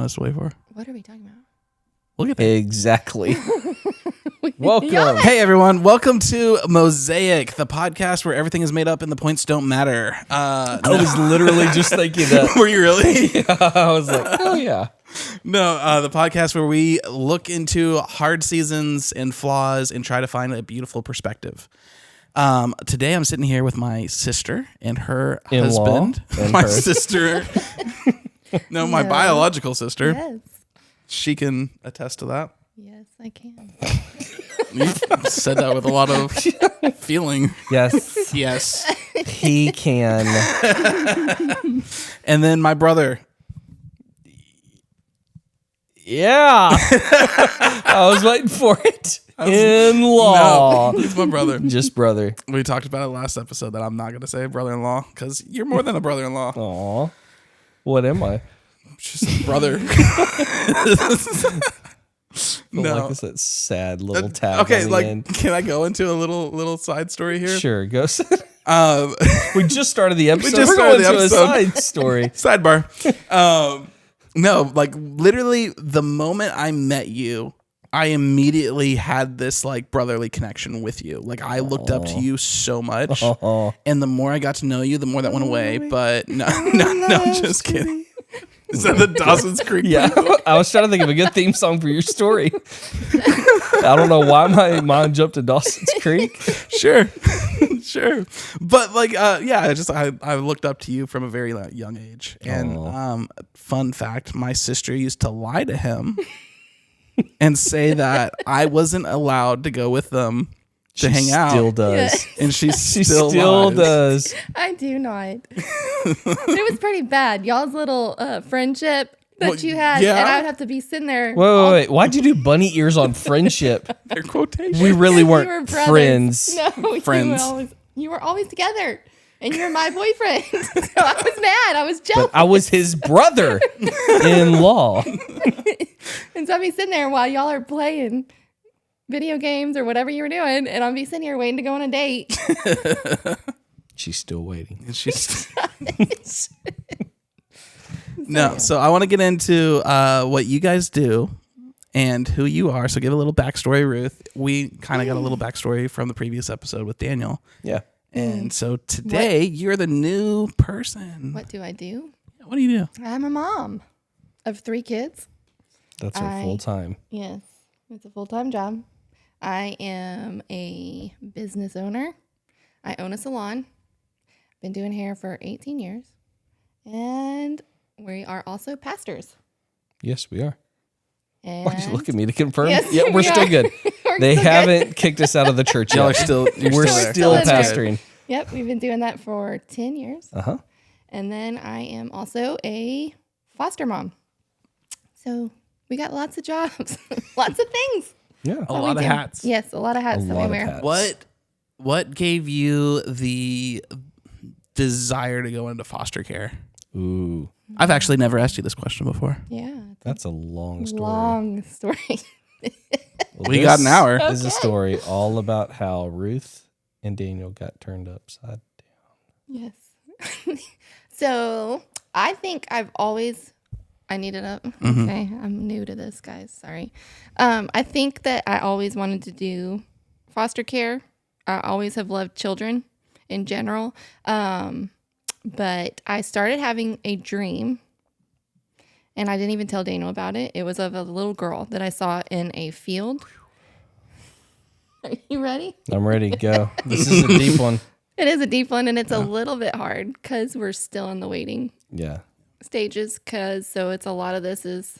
us to wait for? What are we talking about? Look at that. Exactly. Welcome. Hey, everyone. Welcome to Mosaic, the podcast where everything is made up and the points don't matter. I was literally just thinking that. Were you really? Yeah, I was like, oh, yeah. No, the podcast where we look into hard seasons and flaws and try to find a beautiful perspective. Today, I'm sitting here with my sister and her husband. And my her. sister. No, my biological sister. Yes. She can attest to that. Yes, I can. You said that with a lot of feeling. Yes, Yes. he can. And then my brother. Yeah. I was waiting for it. In-law. No, he's my brother. Just brother. We talked about it last episode that I'm not going to say brother-in-law because you're more than a brother-in-law. Aw. What am I? Just a brother. No. Like it's that sad little tag. Okay, on the like, end. can I go into a little side story here? Sure, go. Um, We just started the episode. just We're started going the to episode. a side story. Sidebar. No, like literally the moment I met you, I immediately had this like brotherly connection with you. Like I looked up to you so much, and the more I got to know you, the more that went away. But no, just kidding. Is that the Dawson's Creek? Yeah, I was trying to think of a good theme song for your story. I don't know why my mind jumped to Dawson's Creek. Sure. But like, I looked up to you from a very young age. And fun fact, my sister used to lie to him and say that I wasn't allowed to go with them to hang out. Still does. Yes. And she She still still lies. does. I do not. It was pretty bad. Y'all's little friendship that Well, you had, yeah. and I would have to be sitting there. Wait. Why'd you do bunny ears on friendship? Their quotation. We really You weren't were brothers. friends. No, Friends. You were always together, and you were my boyfriend. So I was mad. I was jealous. But I was his brother-in-law. And so I'd be sitting there while y'all are playing video games or whatever you were doing, and I'd be sitting here waiting to go on a date. She's still waiting. And she's no. So I want to get into what you guys do and who you are. So give a little backstory, Ruth. We kind of got a little backstory from the previous episode with Daniel. Yeah. And so today you're the new person. What do I do? What do you do? I'm a mom of 3 kids. That's her full time. Yes, it's a full-time job. I am a business owner. I own a salon. Been doing hair for 18 years. And we are also pastors. Yes, we are. And Why'd you look at me to confirm? Yes, Yeah, we're we still are. good. We're They still good. haven't kicked us out of the church Y'all are yet. still. We're there. still in there. pastoring. Yep, we've been doing that for 10 years. Uh-huh. And then I am also a foster mom. So we got lots of jobs, lots of things. Yeah. A lot of hats. Yes, a lot of hats A that lot we of wear. hats. What gave you the desire to go into foster care? Ooh, I've actually never asked you this question before. Yeah, that's a long story. long story. Well, We got an hour. This is a story all about how Ruth and Daniel got turned upside down. Yes. So I think I need it up. Okay. I'm new to this, guys. Sorry. I think that I always wanted to do foster care. I always have loved children in general. But I started having a dream, and I didn't even tell Daniel about it. It was of a little girl that I saw in a field. Are you ready? I'm ready to go. This is a deep one. It is a deep one, and it's a little bit hard because we're still in the waiting Yeah. stages. So it's a lot of this is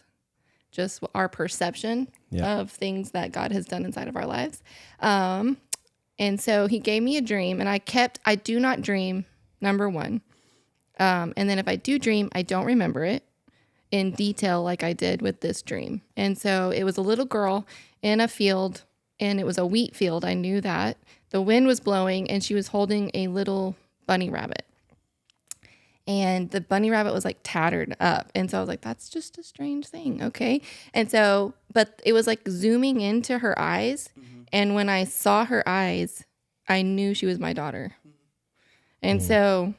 just our perception of things that God has done inside of our lives. And so he gave me a dream, and I do not dream, number one. And then if I do dream, I don't remember it in detail like I did with this dream. And so it was a little girl in a field, and it was a wheat field. I knew that. The wind was blowing, and she was holding a little bunny rabbit. And the bunny rabbit was like tattered up. And so I was like, that's just a strange thing. Okay. And so, but it was like zooming into her eyes. Mm-hmm. And when I saw her eyes, I knew she was my daughter. And so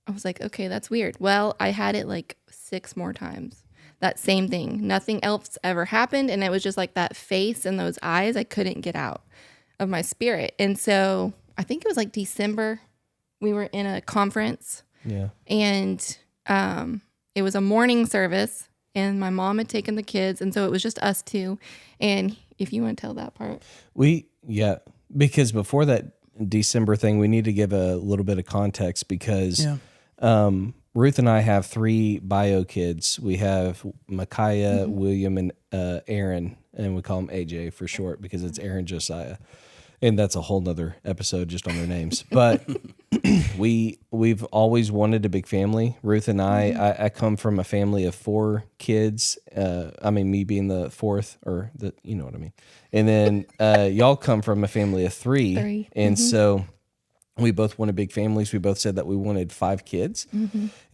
I was like, okay, that's weird. Well, I had it like 6 more times. that same thing. Nothing else ever happened. And it was just like that face and those eyes I couldn't get out of my spirit. And so I think it was like December. We were in a conference. Yeah. And it was a morning service. And my mom had taken the kids. And so it was just us two. And if you want to tell that part. Because before that December thing, we need to give a little bit of context because Ruth and I have 3 bio kids. We have Micaiah, William, and Aaron, and we call them AJ for short because it's Aaron Josiah. And that's a whole nother episode just on their names. But we've always wanted a big family. Ruth and I come from a family of 4 kids. Me being the 4th, or you know what I mean. And then y'all come from a family of 3. And so we both wanted big families. We both said that we wanted 5 kids.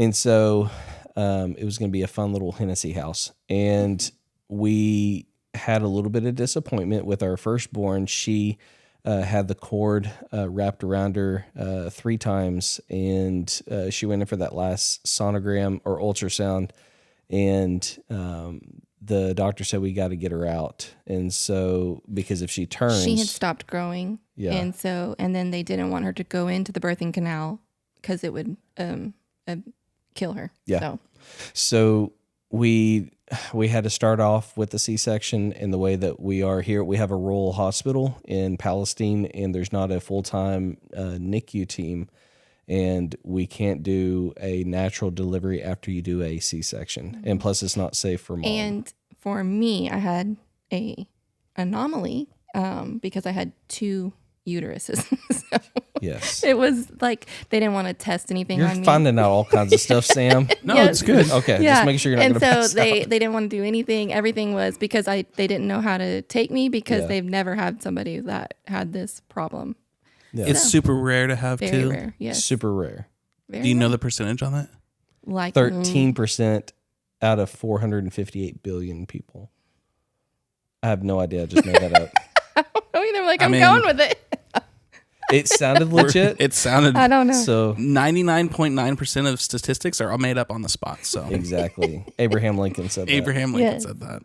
And so it was going to be a fun little Hennessee house. And we had a little bit of disappointment with our firstborn. She had the cord wrapped around her 3 times, and she went in for that last sonogram or ultrasound, and the doctor said we got to get her out. And so because if she turns, she had stopped growing, and then they didn't want her to go into the birthing canal because it would kill her. So we had to start off with the C-section in the way that we are here. We have a rural hospital in Palestine, and there's not a full-time NICU team, and we can't do a natural delivery after you do a C-section. And plus, it's not safe for mom. And for me, I had a anomaly because I had 2 uteruses. So yes. it was like they didn't want to test anything on me. You're finding out all kinds of stuff, Sam. No, it's good. Okay, just making sure you're not going to pass And so they didn't want to do anything. Everything was because they didn't know how to take me because they've never had somebody that had this problem. Yeah. It's super rare to have very 2. Rare, yes. Super rare. Very Do you know rare. the percentage on that? Like 13% out of 458 billion people. I have no idea. I just made that up. I'm going with it. It sounded legit. It sounded. I don't know. So 99.9% of statistics are all made up on the spot. So exactly, Abraham Lincoln said that. Abraham Lincoln said that.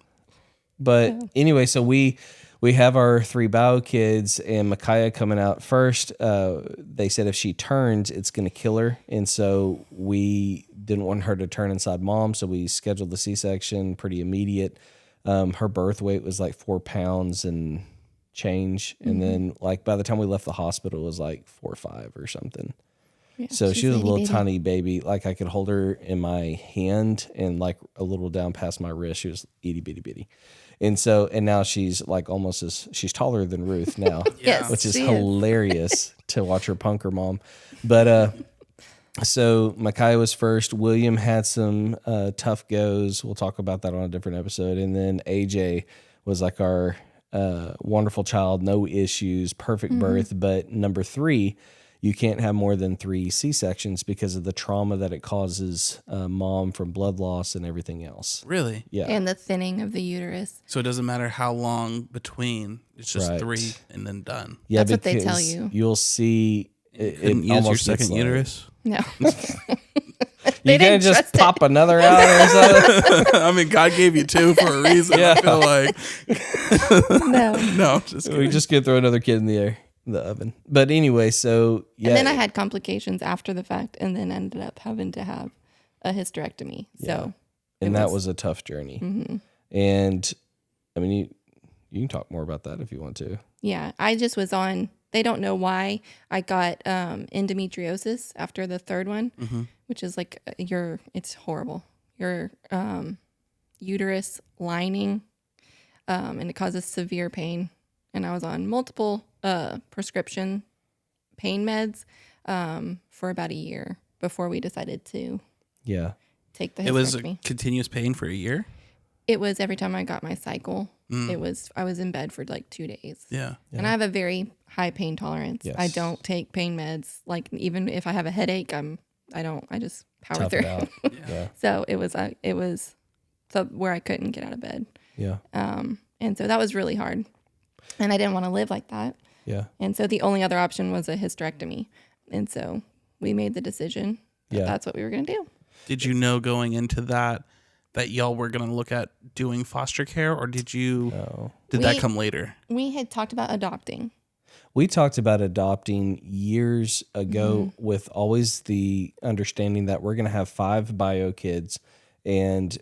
But anyway, so we have our 3 bio kids, and Micaiah coming out first. They said if she turns, it's going to kill her, and so we didn't want her to turn inside mom, so we scheduled the C-section pretty immediate. Her birth weight was like 4 pounds and change, and then like by the time we left the hospital, it was like 4 or 5 or something. Yeah, so she was a little tiny baby. Like I could hold her in my hand and like a little down past my wrist. She was itty bitty. And so, and now she's like she's taller than Ruth now, which is hilarious to watch her punk her mom. But so Micaiah was first. William had some tough goes. We'll talk about that on a different episode. And then AJ was like our wonderful child, no issues, perfect birth. But number 3, you can't have more than 3 C-sections because of the trauma that it causes mom from blood loss and everything else. Really? Yeah. And the thinning of the uterus. So it doesn't matter how long between. It's just 3 and then done. Yeah, that's what they tell you. You'll see. It use your second uterus? No. You can't just pop another out or something. I mean, God gave you 2 for a reason. I feel like. No, just kidding. We just could throw another kid in the oven. But anyway, so yeah. And then I had complications after the fact, and then ended up having to have a hysterectomy. So, and that was a tough journey. And I mean, you can talk more about that if you want to. Yeah, I just was on. They don't know why I got endometriosis after the 3rd one, which is like it's horrible. Your uterus lining, and it causes severe pain. And I was on multiple prescription pain meds for about a year before we decided to take the hysterectomy. It was continuous pain for a year? It was every time I got my cycle. I was in bed for like 2 days. Yeah. And I have a very high pain tolerance. Yes. I don't take pain meds. Like even if I have a headache, I just power through. So it was where I couldn't get out of bed. Yeah. And so that was really hard. And I didn't want to live like that. Yeah. And so the only other option was a hysterectomy. And so we made the decision that that's what we were going to do. Did you know going into that that y'all were going to look at doing foster care, or did that come later? We had talked about adopting. We talked about adopting years ago with always the understanding that we're going to have 5 bio kids. And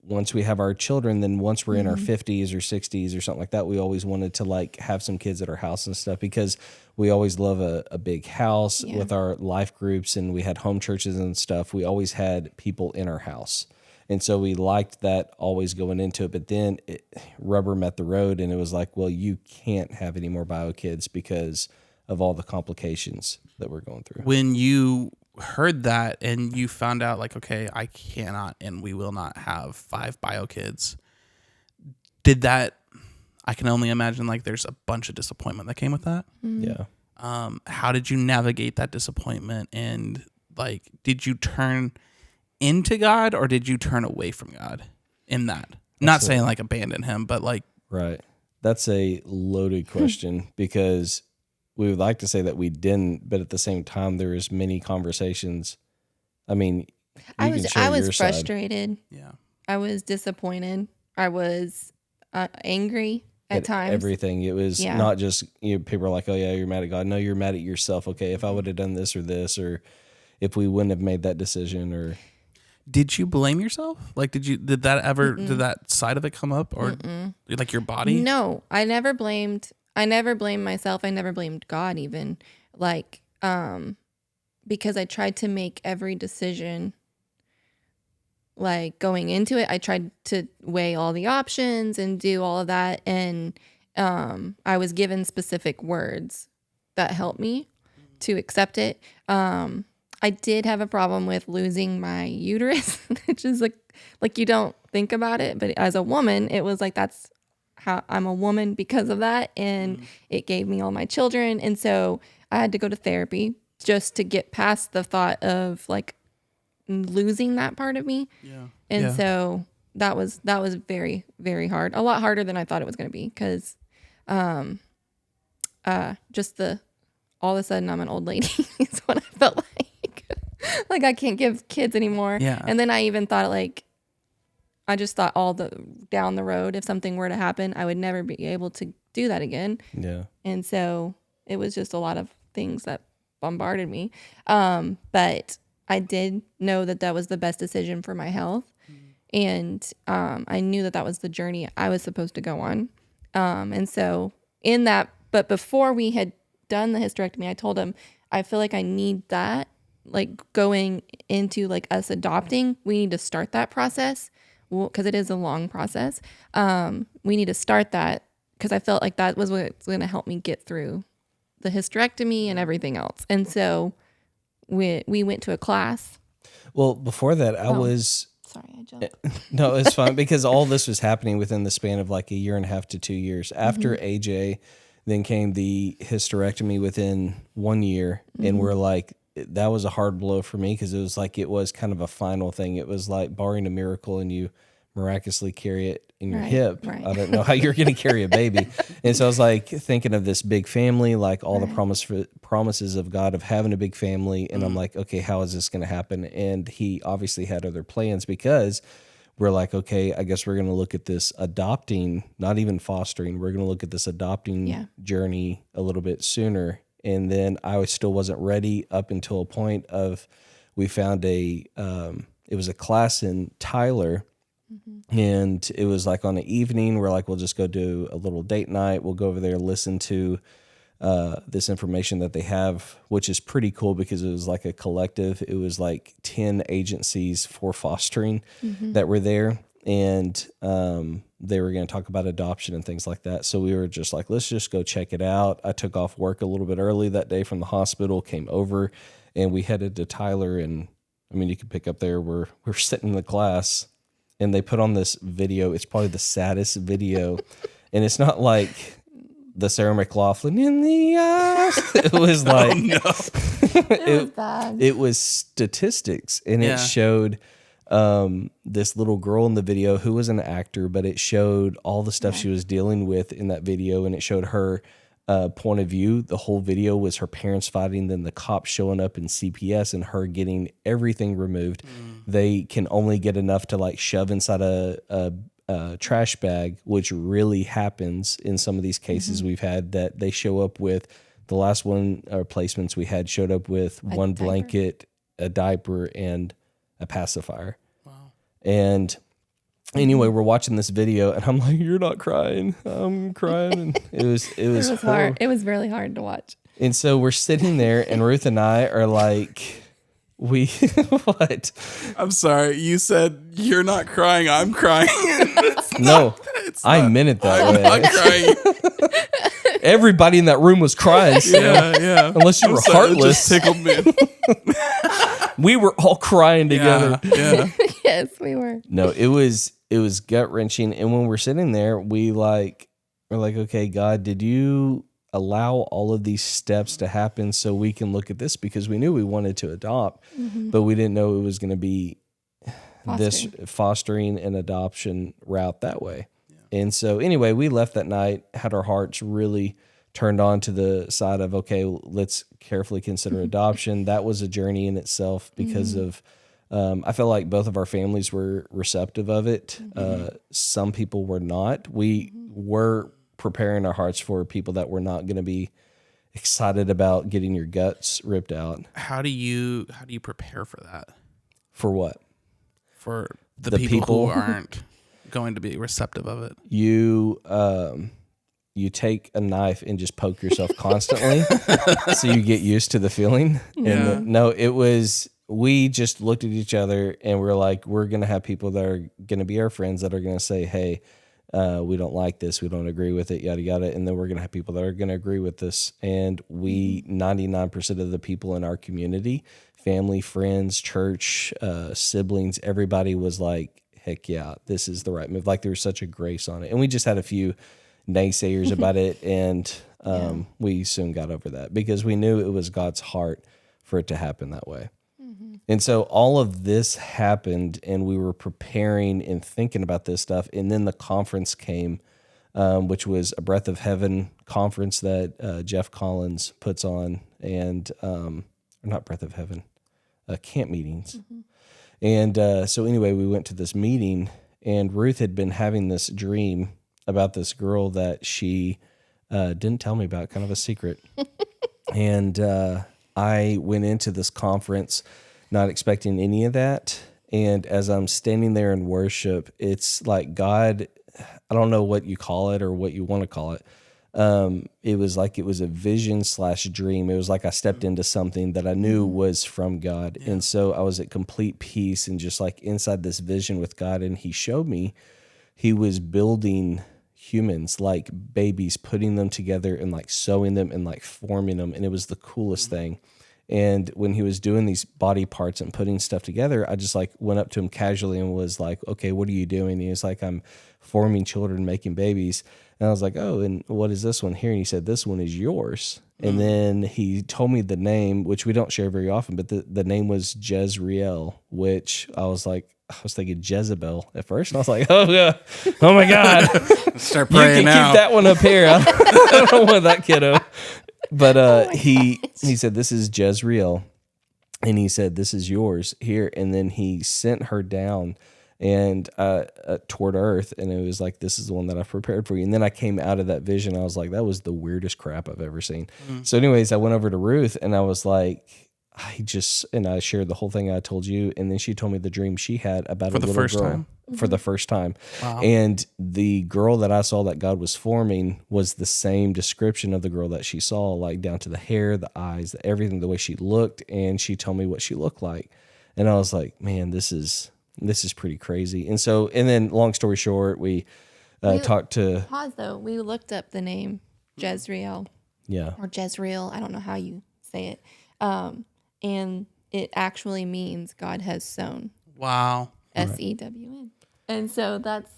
once we have our children, then once we're in our 50s or 60s or something like that, we always wanted to like have some kids at our house and stuff, because we always love a big house with our life groups, and we had home churches and stuff. We always had people in our house. And so we liked that always going into it. But then rubber met the road, and it was like, well, you can't have any more bio kids because of all the complications that we're going through. When you heard that and you found out like, okay, I cannot and we will not have 5 bio kids, I can only imagine like there's a bunch of disappointment that came with that. Yeah. How did you navigate that disappointment? And like, did you turn into God or did you turn away from God in that? Not saying like abandon him, but like. Right. That's a loaded question because we would like to say that we didn't, but at the same time, there is many conversations. I mean, I was frustrated. Yeah. I was disappointed. I was angry at times. Everything. It was not just, people are like, oh yeah, you're mad at God. No, you're mad at yourself. Okay, if I would have done this, or if we wouldn't have made that decision, or. Did you blame yourself? Like, did that side of it come up, or like your body? No, I never blamed myself. I never blamed God even, like, because I tried to make every decision, like going into it, I tried to weigh all the options and do all of that. And I was given specific words that helped me to accept it. I did have a problem with losing my uterus, which is like you don't think about it, but as a woman, it was like, that's how I'm a woman because of that. And it gave me all my children. And so I had to go to therapy just to get past the thought of like losing that part of me. Yeah. And so that was very, very hard. A lot harder than I thought it was going to be. Cause, just all of a sudden I'm an old lady is what I felt like. Like I can't give kids anymore. Yeah. And then I even thought I just thought down the road, if something were to happen, I would never be able to do that again. Yeah. And so it was just a lot of things that bombarded me. But I did know that was the best decision for my health. And I knew that was the journey I was supposed to go on. And so but before we had done the hysterectomy, I told him, I feel like I need that. Like going into like us adopting, we need to start that process because it is a long process. We need to start that because I felt like that was what's going to help me get through the hysterectomy and everything else. And so we went to a class. Well, before that, Sorry, I jumped. No, it's fine because all this was happening within the span of like 1.5 to 2 years. After AJ, then came the hysterectomy within 1 year, and we're like, that was a hard blow for me because it was kind of a final thing. It was like barring a miracle and you miraculously carry it in your hip. Right. I don't know how you're going to carry a baby. And so I was like thinking of this big family, like all the promises of God of having a big family. And I'm like, okay, how is this going to happen? And he obviously had other plans because we're like, okay, I guess we're going to look at this adopting, not even fostering. We're going to look at this adopting journey a little bit sooner. And then I still wasn't ready up until a point of we found it was a class in Tyler, and it was like on an evening. We're like, we'll just go do a little date night. We'll go over there, listen to this information that they have, which is pretty cool because it was like a collective. It was like 10 agencies for fostering that were there. And they were going to talk about adoption and things like that. So we were just like, let's just go check it out. I took off work a little bit early that day from the hospital, came over, and we headed to Tyler. And I mean, you can pick up there. We're sitting in the class, and they put on this video. It's probably the saddest video. And it's not like the Sarah McLachlan in the eyes. It was like, It was bad. It was statistics, and it showed this little girl in the video who was an actor, but it showed all the stuff she was dealing with in that video, and it showed her point of view, the whole video was her parents fighting, then the cops showing up in CPS and her getting everything removed. They can only get enough to like shove inside a trash bag, which really happens in some of these cases we've had, that they show up with the last one, or placements we had showed up with one blanket, a diaper, and a pacifier. Wow. And anyway, we're watching this video and I'm like, you're not crying. I'm crying. And it was hard. It was really hard to watch. And so we're sitting there and Ruth and I are like, what? I'm sorry. You said you're not crying. I'm crying. I meant it that way. I'm not crying. Everybody in that room was crying. Yeah. Unless you were heartless. It just tickled me. We were all crying together. Yeah. Yes, we were. No, it was gut wrenching. And when we're sitting there, we're like, okay, God, did you allow all of these steps to happen so we can look at this? Because we knew we wanted to adopt, but we didn't know it was going to be this fostering and adoption route that way. Yeah. And so anyway, we left that night, had our hearts really turned on to the side of, okay, let's carefully consider adoption. That was a journey in itself because of, I feel like both of our families were receptive of it. Some people were not. We were preparing our hearts for people that were not going to be excited about getting your guts ripped out. How do you prepare for that? For what? For the people who aren't going to be receptive of it. You take a knife and just poke yourself constantly so you get used to the feeling. Yeah. And we just looked at each other and we're like, we're going to have people that are going to be our friends that are going to say, hey, we don't like this. We don't agree with it, yada, yada. And then we're going to have people that are going to agree with this. And 99% of the people in our community, family, friends, church, siblings, everybody was like, heck yeah, this is the right move. Like there was such a grace on it. And we just had a few naysayers about it. And we soon got over that because we knew it was God's heart for it to happen that way. And so all of this happened and we were preparing and thinking about this stuff. And then the conference came, which was a Breath of Heaven conference that Jeff Collins puts on, and not Breath of Heaven, camp meetings. And so anyway, we went to this meeting and Ruth had been having this dream about this girl that she didn't tell me about, kind of a secret. And I went into this conference not expecting any of that. And as I'm standing there in worship, it's like God, I don't know what you call it or what you want to call it. It was like it was a vision / dream. It was like I stepped into something that I knew was from God. Yeah. And so I was at complete peace and just like inside this vision with God. And he showed me he was building humans like babies, putting them together and like sewing them and like forming them. And it was the coolest thing. And when he was doing these body parts and putting stuff together, I just like went up to him casually and was like, okay, what are you doing? And he was like, I'm forming children, making babies. And I was like, oh, and what is this one here? And he said, this one is yours. And then he told me the name, which we don't share very often, but the name was Jezreel, which I was thinking Jezebel at first. And I was like, oh, yeah. Oh, my God. Start praying now. You can keep that one up here. I don't want that kiddo. But he said, this is Jezreel. And he said, this is yours here. And then he sent her down and toward earth. And it was like, this is the one that I've prepared for you. And then I came out of that vision. I was like, that was the weirdest crap I've ever seen. So anyways, I went over to Ruth and I was like, I shared the whole thing I told you. And then she told me the dream she had about a little girl. For the first time. Wow. And the girl that I saw that God was forming was the same description of the girl that she saw, like down to the hair, the eyes, everything, the way she looked. And she told me what she looked like. And I was like, man, this is pretty crazy. And then long story short, we talked to... Pause though. We looked up the name Jezreel. Yeah. Or Jezreel. I don't know how you say it. And it actually means God has sown. Wow. SEWN. And so that's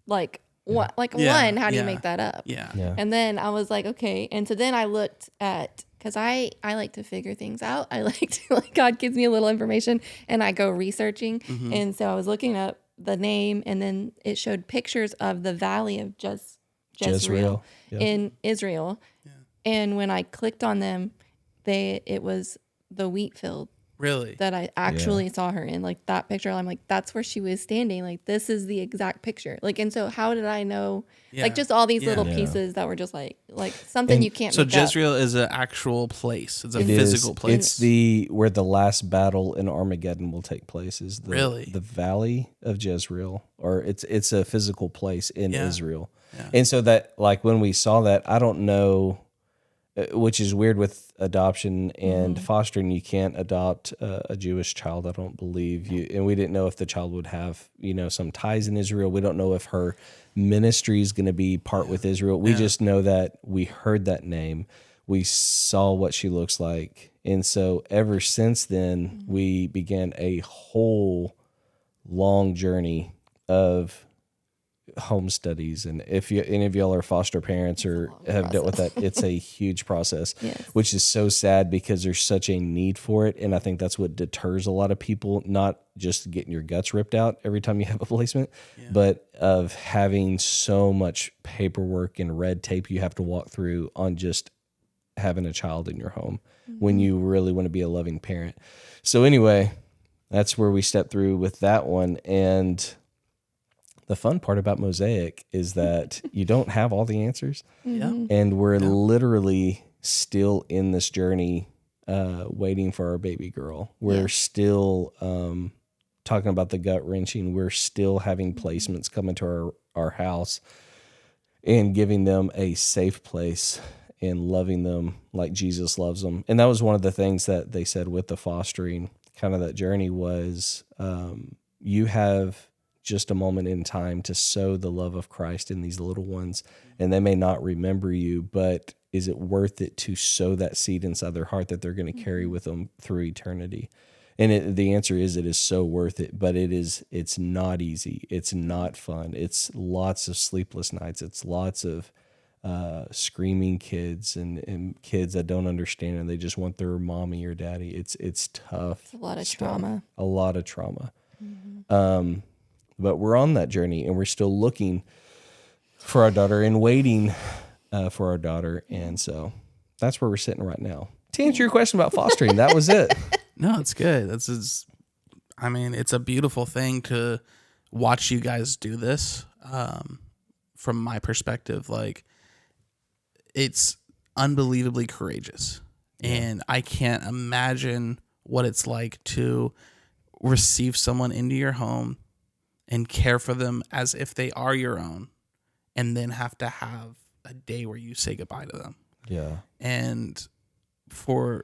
like what, one, how do you make that up? Yeah. And then I was like, okay. And so then I looked at, because I like to figure things out. I like to, God gives me a little information and I go researching. And so I was looking up the name and then it showed pictures of the valley of Jezreel in Israel. Yeah. And when I clicked on them, it was the wheat field Really? that I actually saw her in. Like that picture, I'm like, that's where she was standing. Like this is the exact picture. Like, and so how did I know? Yeah. Like just all these little pieces that were just like something you can't. So Jezreel is an actual place. It's a physical place. It's where the last battle in Armageddon will take place. Is the Valley of Jezreel, or it's a physical place in Israel. Yeah. And so that, like, when we saw that, I don't know, which is weird with adoption and fostering. You can't adopt a Jewish child, I don't believe. And we didn't know if the child would have, some ties in Israel. We don't know if her ministry is going to be part with Israel. We just know that we heard that name. We saw what she looks like. And so ever since then, we began a whole long journey of home studies. And if any of y'all are foster parents or have dealt with that, it's a huge process, which is so sad because there's such a need for it. And I think that's what deters a lot of people, not just getting your guts ripped out every time you have a placement, but of having so much paperwork and red tape you have to walk through on just having a child in your home when you really want to be a loving parent. So anyway, that's where we stepped through with that one. And the fun part about Mosaic is that you don't have all the answers. And we're literally still in this journey, waiting for our baby girl. We're still talking about the gut wrenching. We're still having placements come into our house and giving them a safe place and loving them like Jesus loves them. And that was one of the things that they said with the fostering, kind of that journey was, you have just a moment in time to sow the love of Christ in these little ones, and they may not remember you, but is it worth it to sow that seed inside their heart that they're going to carry with them through eternity? And the answer is, it is so worth it, but it's not easy. It's not fun. It's lots of sleepless nights. It's lots of screaming kids and kids that don't understand and they just want their mommy or daddy. It's tough. It's a lot of trauma. A lot of trauma. But we're on that journey, and we're still looking for our daughter and waiting for our daughter. And so that's where we're sitting right now. To answer your question about fostering, that was it. No, it's good. It's a beautiful thing to watch you guys do this. From my perspective, like, it's unbelievably courageous. And I can't imagine what it's like to receive someone into your home and care for them as if they are your own, and then have to have a day where you say goodbye to them. Yeah. And for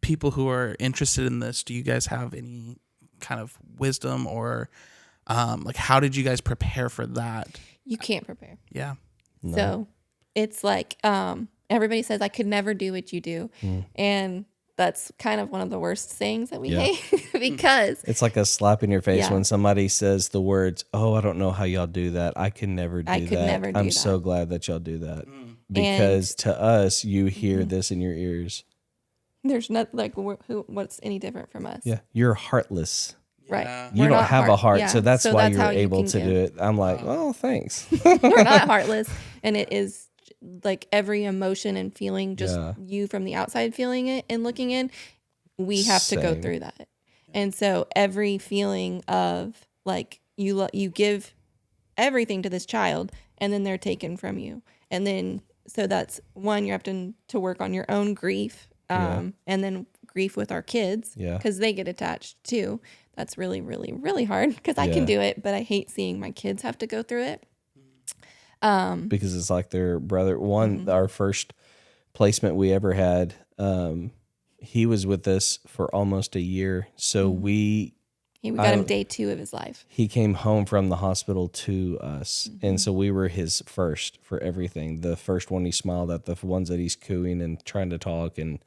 people who are interested in this, do you guys have any kind of wisdom or how did you guys prepare for that? You can't prepare. Yeah. No. So it's like everybody says, I could never do what you do. And that's kind of one of the worst sayings that we hate because it's like a slap in your face when somebody says the words, "Oh, I don't know how y'all do that. I could never do that. I'm so glad that y'all do that." Because to us, you hear this in your ears. There's not what's any different from us. Yeah. You're heartless. Right. You don't have a heart. So that's why you're able to do it. I'm like, well, thanks. We're not heartless. And it is like every emotion and feeling, just you from the outside feeling it and looking in, we have to go through that. And so every feeling of like you give everything to this child and then they're taken from you. And then, so that's one, you're having to work on your own grief. And then grief with our kids because they get attached too. That's really, really, really hard because I can do it, but I hate seeing my kids have to go through it. Because it's like their brother. Our first placement we ever had, he was with us for almost a year. So we got him day 2 of his life. He came home from the hospital to us. And so we were his first for everything. The first one he smiled at, the ones that he's cooing and trying to talk and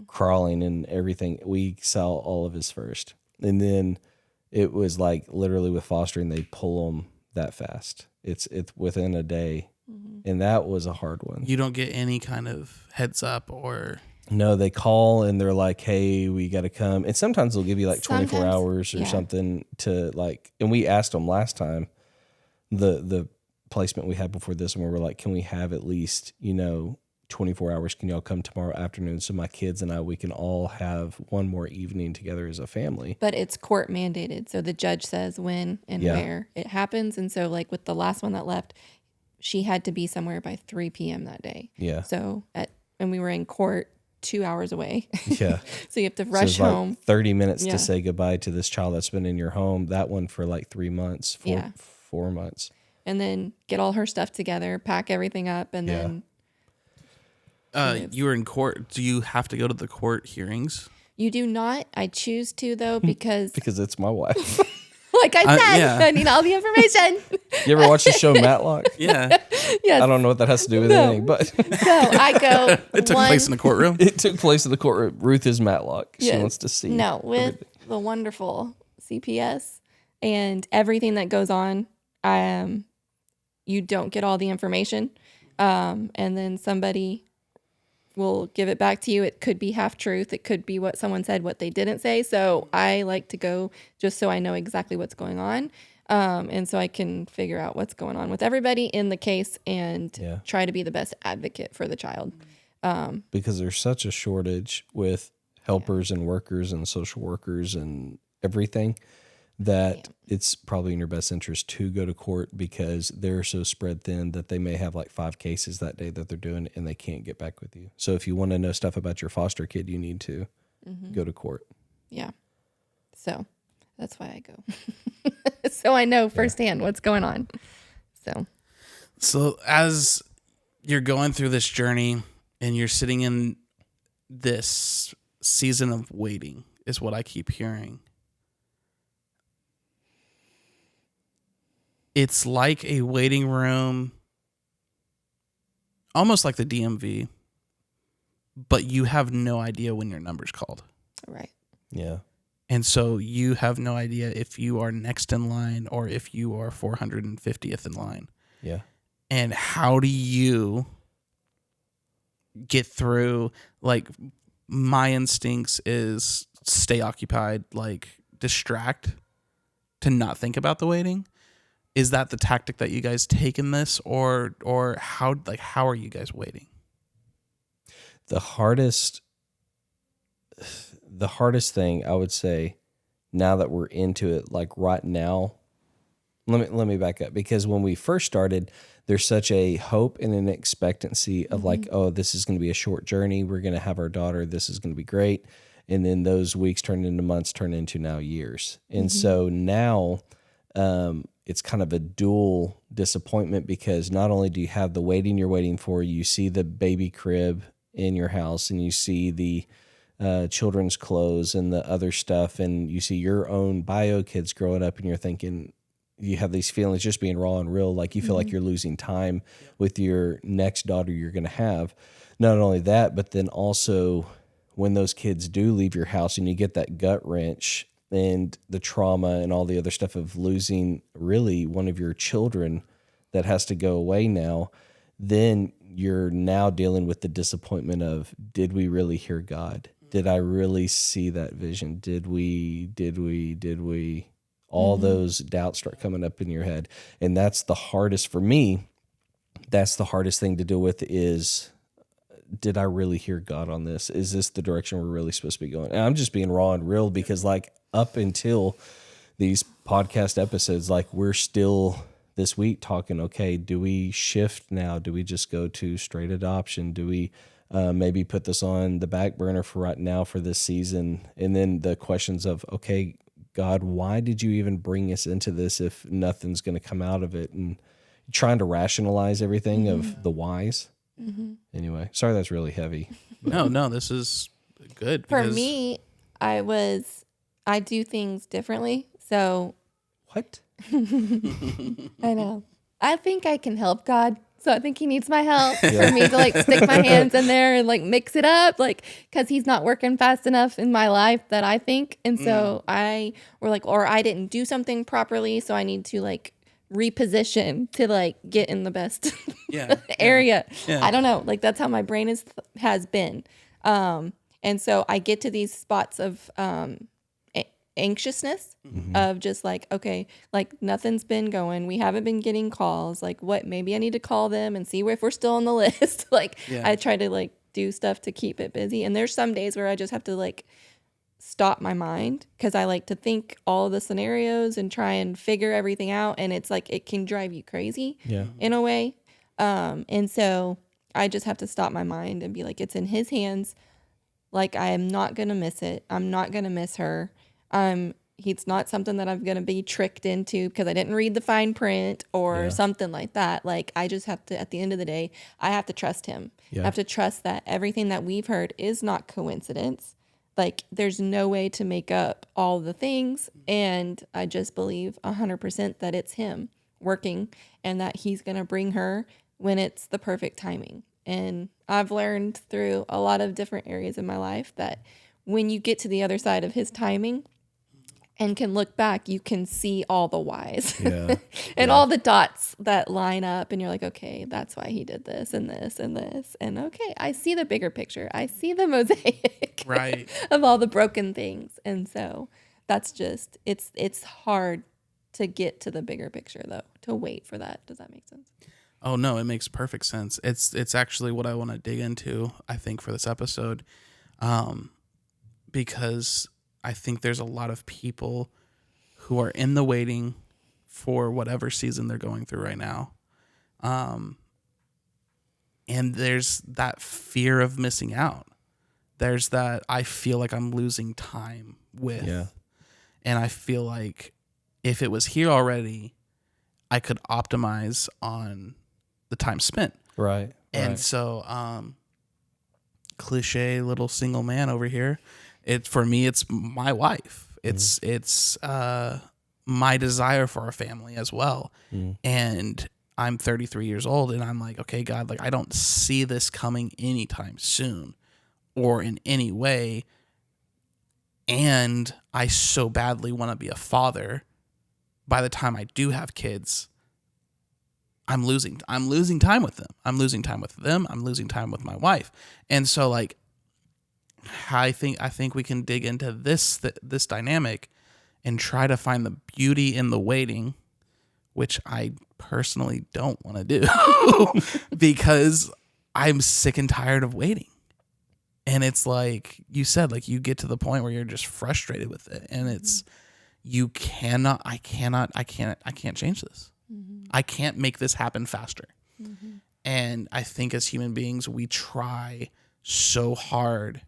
crawling and everything. We saw all of his first. And then it was like literally with fostering, they pull them that fast. It's within a day. And that was a hard one. You don't get any kind of heads up or... No, they call and they're like, hey, we got to come. And sometimes they'll give you like 24 hours or something to like, and we asked them last time, the placement we had before this one, we were like, can we have at least, 24 hours. Can y'all come tomorrow afternoon so my kids and we can all have one more evening together as a family? But it's court mandated. So the judge says when and where it happens. And so like with the last one that left, she had to be somewhere by 3 p.m. that day. Yeah. So and we were in court 2 hours away. Yeah. So you have to rush home. Like 30 minutes to say goodbye to this child that's been in your home. That one for like 3 months, 4 months. And then get all her stuff together, pack everything up, and then... You were in court. Do you have to go to the court hearings? You do not. I choose to, though, because... Because it's my wife. Like I said, I need all the information. You ever watch the show Matlock? Yeah. Yes. I don't know what that has to do with anything, but... So I go... It took place in the courtroom? It took place in the courtroom. Ruth is Matlock. She wants to see... No, with the wonderful CPS and everything that goes on, you don't get all the information. And then somebody will give it back to you. It could be half truth. It could be what someone said, what they didn't say. So I like to go just so I know exactly what's going on. And so I can figure out what's going on with everybody in the case and try to be the best advocate for the child. Because there's such a shortage with helpers and workers and social workers and everything that it's probably in your best interest to go to court, because they're so spread thin that they may have like 5 cases that day that they're doing and they can't get back with you. So if you want to know stuff about your foster kid, you need to go to court. Yeah. So that's why I go. So I know firsthand what's going on. So as you're going through this journey and you're sitting in this season of waiting is what I keep hearing. It's like a waiting room, almost like the DMV, but you have no idea when your number's called. Right. Yeah. And so you have no idea if you are next in line or if you are 450th in line. Yeah. And how do you get through? Like, my instincts is stay occupied, like distract, to not think about the waiting. Is that the tactic that you guys take in this, or how are you guys waiting? The hardest thing I would say, now that we're into it, like right now, let me back up, because when we first started, there's such a hope and an expectancy of like, oh, this is going to be a short journey. We're going to have our daughter. This is going to be great. And then those weeks turn into months, turn into now years. And so now, it's kind of a dual disappointment, because not only do you have the waiting you're waiting for, you see the baby crib in your house and you see the children's clothes and the other stuff, and you see your own bio kids growing up, and you're thinking, you have these feelings just being raw and real, like you feel like you're losing time with your next daughter you're going to have. Not only that, but then also when those kids do leave your house and you get that gut wrench and the trauma and all the other stuff of losing really one of your children that has to go away now, then you're now dealing with the disappointment of, did we really hear God? Did I really see that vision? Did we? All those doubts start coming up in your head. And that's the hardest for me. That's the hardest thing to deal with is, did I really hear God on this? Is this the direction we're really supposed to be going? And I'm just being raw and real, because like up until these podcast episodes, like we're still this week talking, okay, do we shift now? Do we just go to straight adoption? Do we maybe put this on the back burner for right now for this season? And then the questions of, okay, God, why did you even bring us into this if nothing's going to come out of it? And trying to rationalize everything of the whys. Anyway, sorry that's really heavy. No, this is good. For me, I do things differently. So What? I know. I think I can help God. So I think he needs my help for me to like stick my hands in there and like mix it up, like, because he's not working fast enough in my life that I think. And so or I didn't do something properly, so I need to like reposition to like get in the best area. Yeah. I don't know. Like that's how my brain has been. And so I get to these spots of anxiousness of just like, okay, like nothing's been going. We haven't been getting calls. Like what, maybe I need to call them and see if we're still on the list. Like I try to like do stuff to keep it busy. And there's some days where I just have to like stop my mind because I like to think all the scenarios and try and figure everything out. And it's like, it can drive you crazy in a way. And so I just have to stop my mind and be like, it's in his hands. Like, I am not going to miss it. I'm not going to miss her. It's not something that I'm going to be tricked into because I didn't read the fine print or something like that. Like, I just have to, at the end of the day, I have to trust him. I have to trust that everything that we've heard is not coincidence. Like, there's no way to make up all the things. And I just believe 100% that it's him working and that he's going to bring her when it's the perfect timing. And I've learned through a lot of different areas in my life that when you get to the other side of his timing and can look back, you can see all the whys and all the dots that line up. And you're like, okay, that's why he did this and this and this. And okay, I see the bigger picture. I see the mosaic of all the broken things. And so that's just, it's hard to get to the bigger picture though, to wait for that. Does that make sense? Oh no, it makes perfect sense. It's actually what I want to dig into, I think, for this episode, because I think there's a lot of people who are in the waiting for whatever season they're going through right now, and there's that fear of missing out. There's that I feel like I'm losing time with, and I feel like if it was here already, I could optimize on the time spent. Right. And so, cliche little single man over here. For me, it's my wife. It's my desire for a family as well. And I'm 33 years old and I'm like, okay, God, like I don't see this coming anytime soon or in any way. And I so badly want to be a father. By the time I do have kids, I'm losing time with them. I'm losing time with them. I'm losing time with my wife. And so like, I think we can dig into this dynamic and try to find the beauty in the waiting, which I personally don't want to do because I'm sick and tired of waiting. And it's like you said, like you get to the point where you're just frustrated with it. And it's, I can't change this. I can't make this happen faster. And I think as human beings, we try so hard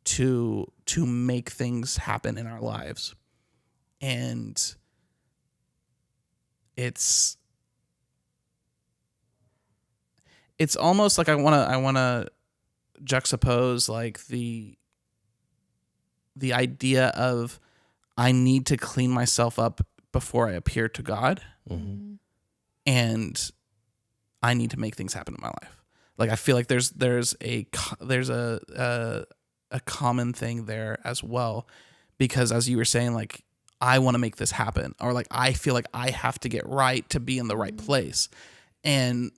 to make things happen in our lives. And it's almost like I want to juxtapose like the idea of I need to clean myself up before I appear to God. And I need to make things happen in my life. Like I feel like there's a common thing there as well, because as you were saying, like I want to make this happen, or like I feel like I have to get right to be in the right place, and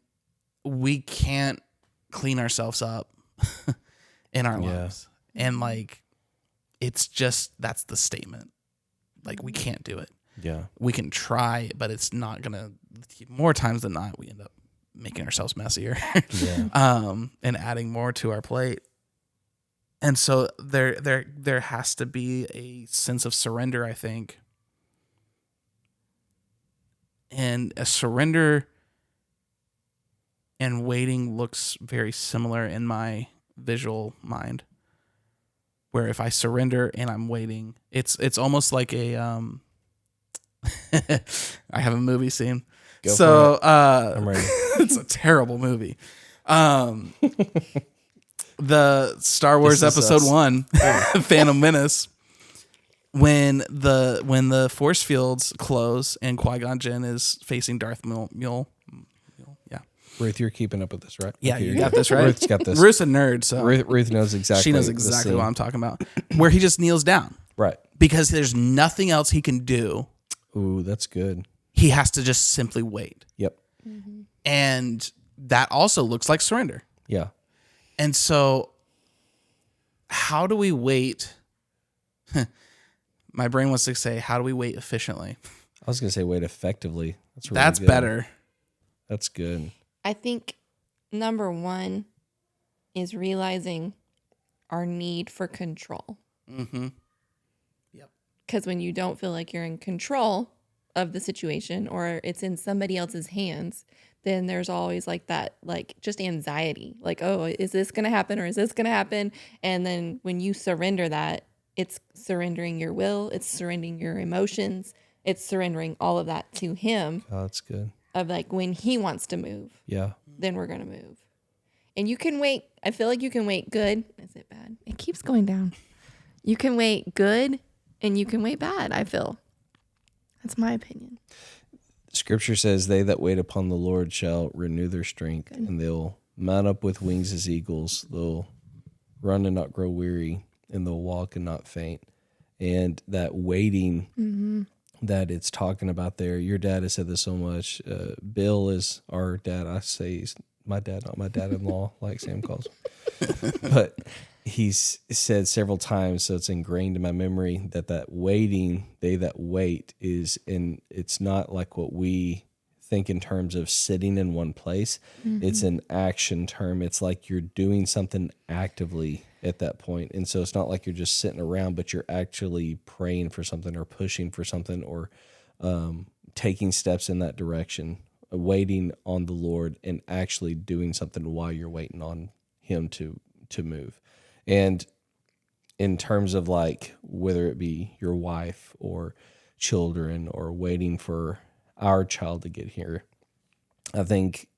we can't clean ourselves up in our lives. And like it's just, that's the statement. Like we can't do it. We can try, but it's not gonna. More times than not, we end up making ourselves messier, and adding more to our plate. And so there has to be a sense of surrender, I think, and a surrender and waiting looks very similar in my visual mind. Where if I surrender and I'm waiting, it's almost like a I have a movie scene. I'm ready. It's a terrible movie. The Star Wars Episode 1, Phantom Menace, when the force fields close and Qui-Gon Jinn is facing Darth Maul. Ruth, you're keeping up with this, right? Yeah, Okay, you got this, right? Ruth's got this. Ruth's a nerd, so Ruth knows exactly. She knows exactly what I'm talking about. Where he just kneels down. Right. Because there's nothing else he can do. Ooh, that's good. He has to just simply wait. Yep. And that also looks like surrender. Yeah. And so how do we wait? My brain wants to say, how do we wait efficiently? I was going to say wait effectively. That's really That's good. better. That's good. I think number one is realizing our need for control. Mm-hmm. Yep. Because when you don't feel like you're in control of the situation or it's in somebody else's hands, then there's always like that, like just anxiety. Like, oh, is this going to happen or is this going to happen? And then when you surrender that, it's surrendering your will, it's surrendering your emotions, it's surrendering all of that to him. Oh, that's good. Of like when he wants to move, Yeah. then we're going to move. And you can wait. I feel like you can wait good. Is it bad? It keeps going down. You can wait good and you can wait bad, I feel. That's my opinion. Scripture says, they that wait upon the Lord shall renew their strength, and they'll mount up with wings as eagles. They'll run and not grow weary, and they'll walk and not faint. And that waiting that it's talking about there, your dad has said this so much. Bill is our dad. I say he's my dad, not my dad-in-law, like Sam calls him. But he's said several times, so it's ingrained in my memory, that waiting, they that wait it's not like what we think in terms of sitting in one place. It's an action term. It's like you're doing something actively at that point. And so it's not like you're just sitting around, but you're actually praying for something or pushing for something or taking steps in that direction, waiting on the Lord and actually doing something while you're waiting on him to move. And in terms of like, whether it be your wife or children or waiting for our child to get here, I think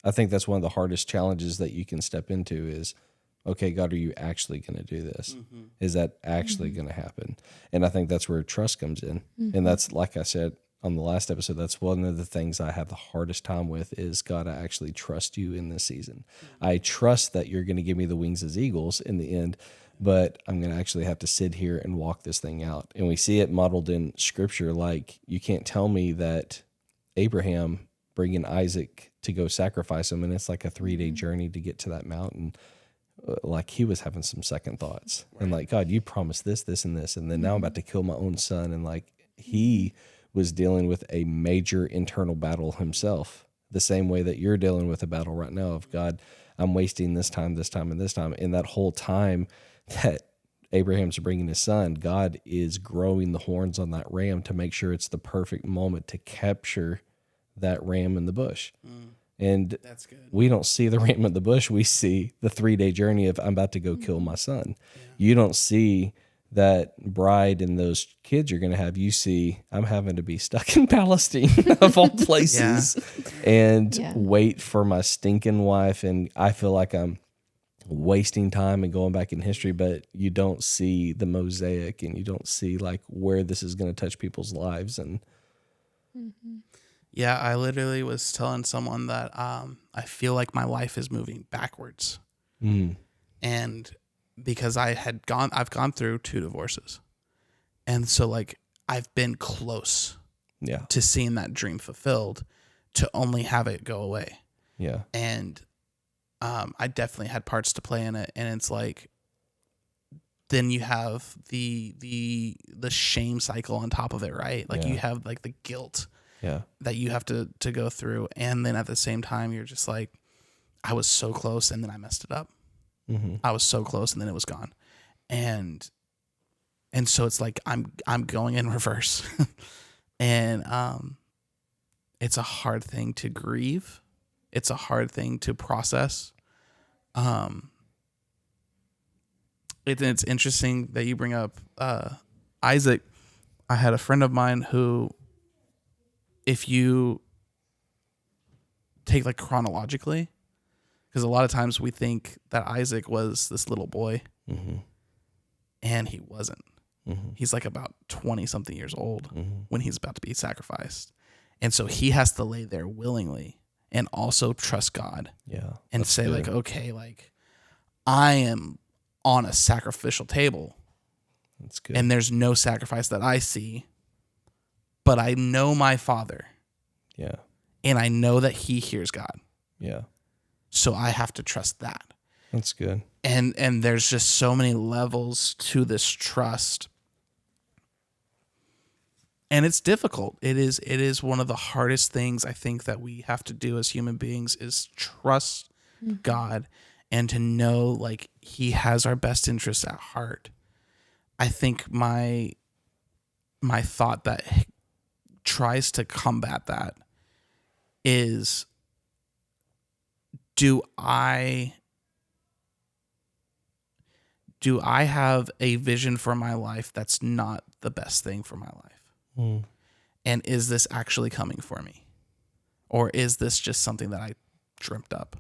that's one of the hardest challenges that you can step into is, okay, God, are you actually going to do this? Is that actually going to happen? And I think that's where trust comes in. And that's, like I said on the last episode, that's one of the things I have the hardest time with is, God, I actually trust you in this season. I trust that you're going to give me the wings as eagles in the end, but I'm going to actually have to sit here and walk this thing out. And we see it modeled in Scripture. Like, you can't tell me that Abraham bringing Isaac to go sacrifice him, and it's like a 3-day journey to get to that mountain. Like, he was having some second thoughts. Right. And like, God, you promised this, this, and this, and then now I'm about to kill my own son. And like, he was dealing with a major internal battle himself, the same way that you're dealing with a battle right now of, God, I'm wasting this time, and this time. And that whole time that Abraham's bringing his son, God is growing the horns on that ram to make sure it's the perfect moment to capture that ram in the bush. And That's good. We don't see the ram in the bush. We see the 3-day journey of, I'm about to go kill my son. Yeah. You don't see that bride and those kids you're going to have. You see, I'm having to be stuck in Palestine of all places and wait for my stinking wife. And I feel like I'm wasting time and going back in history, but you don't see the mosaic and you don't see like where this is going to touch people's lives. And yeah, I literally was telling someone that I feel like my life is moving backwards. And because I've gone through 2 divorces. And so like I've been close to seeing that dream fulfilled to only have it go away. Yeah. And I definitely had parts to play in it. And it's like, then you have the shame cycle on top of it, right? Like you have like the guilt that you have to go through. And then at the same time, you're just like, I was so close and then I messed it up. I was so close and then it was gone. And so it's like, I'm going in reverse and, it's a hard thing to grieve. It's a hard thing to process. It's interesting that you bring up, Isaac. I had a friend of mine who, if you take like chronologically, because a lot of times we think that Isaac was this little boy and he wasn't. He's like about 20 something years old when he's about to be sacrificed. And so he has to lay there willingly and also trust God and say good. Like, okay, like I am on a sacrificial table. That's good. And there's no sacrifice that I see, but I know my Father. Yeah. And I know that he hears God. Yeah. So I have to trust that. That's good. And there's just so many levels to this trust And it's difficult. It is one of the hardest things I think that we have to do as human beings is trust God and to know like he has our best interests at heart. I think my thought that tries to combat that is, do I have a vision for my life that's not the best thing for my life? And is this actually coming for me? Or is this just something that I dreamt up?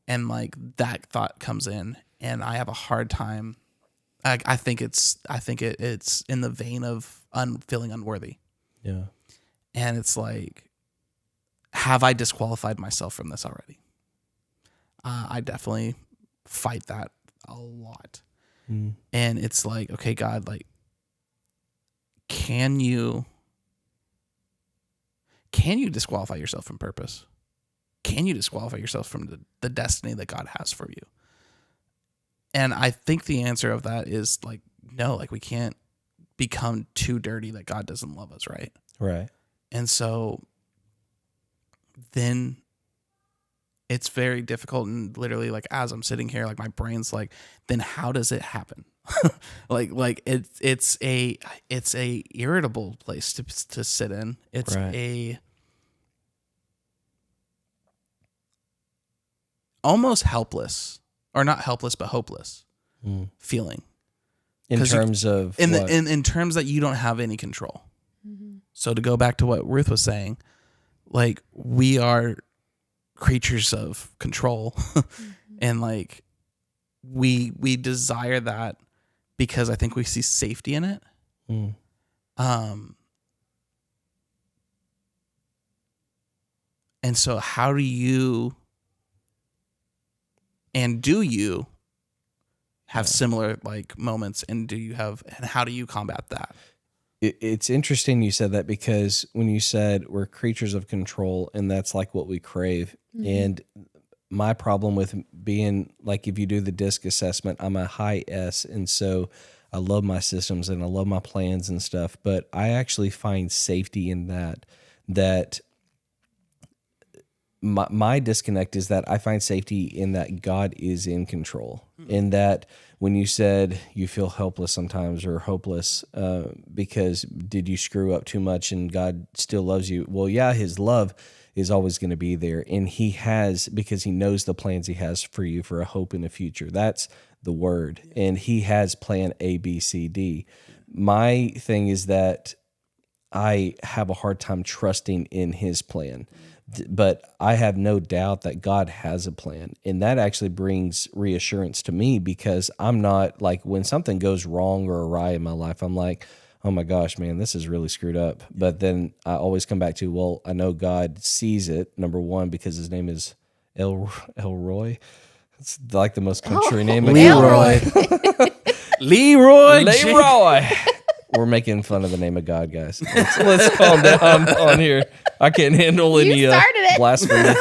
And like that thought comes in and I have a hard time. I think it's in the vein of feeling unworthy. Yeah. And it's like, have I disqualified myself from this already? I definitely fight that a lot. And it's like, okay, God, like, can you disqualify yourself from purpose? Can you disqualify yourself from the destiny that God has for you? And I think the answer of that is like, no, like we can't become too dirty that God doesn't love us, right? Right. And so then it's very difficult, and literally like as I'm sitting here, like my brain's like, then how does it happen? like it's a irritable place to sit in. It's right. a almost helpless, or not helpless but hopeless feeling. In terms of in terms that you don't have any control. So to go back to what Ruth was saying, like we are creatures of control and like we desire that because I think we see safety in it. And so how do you have similar like moments, and how do you combat that? It's interesting you said that, because when you said we're creatures of control and that's like what we crave. And my problem with being like, if you do the DISC assessment, I'm a high S. And so I love my systems and I love my plans and stuff, but I actually find safety in that my disconnect is that I find safety in that God is in control. In that when you said you feel helpless sometimes or hopeless because did you screw up too much and God still loves you? Well, yeah, his love is always going to be there. And he has, because he knows the plans he has for you for a hope in the future. That's the word. And he has plan A, B, C, D. My thing is that I have a hard time trusting in his plan. But I have no doubt that God has a plan. And that actually brings reassurance to me, because I'm not like, when something goes wrong or awry in my life, I'm like, oh my gosh, man, this is really screwed up. But then I always come back to, well, I know God sees it, number one, because his name is Elroy. It's like the most country name. Leroy. Leroy. We're making fun of the name of God, guys. Let's calm down on here. I can't handle any blasphemy.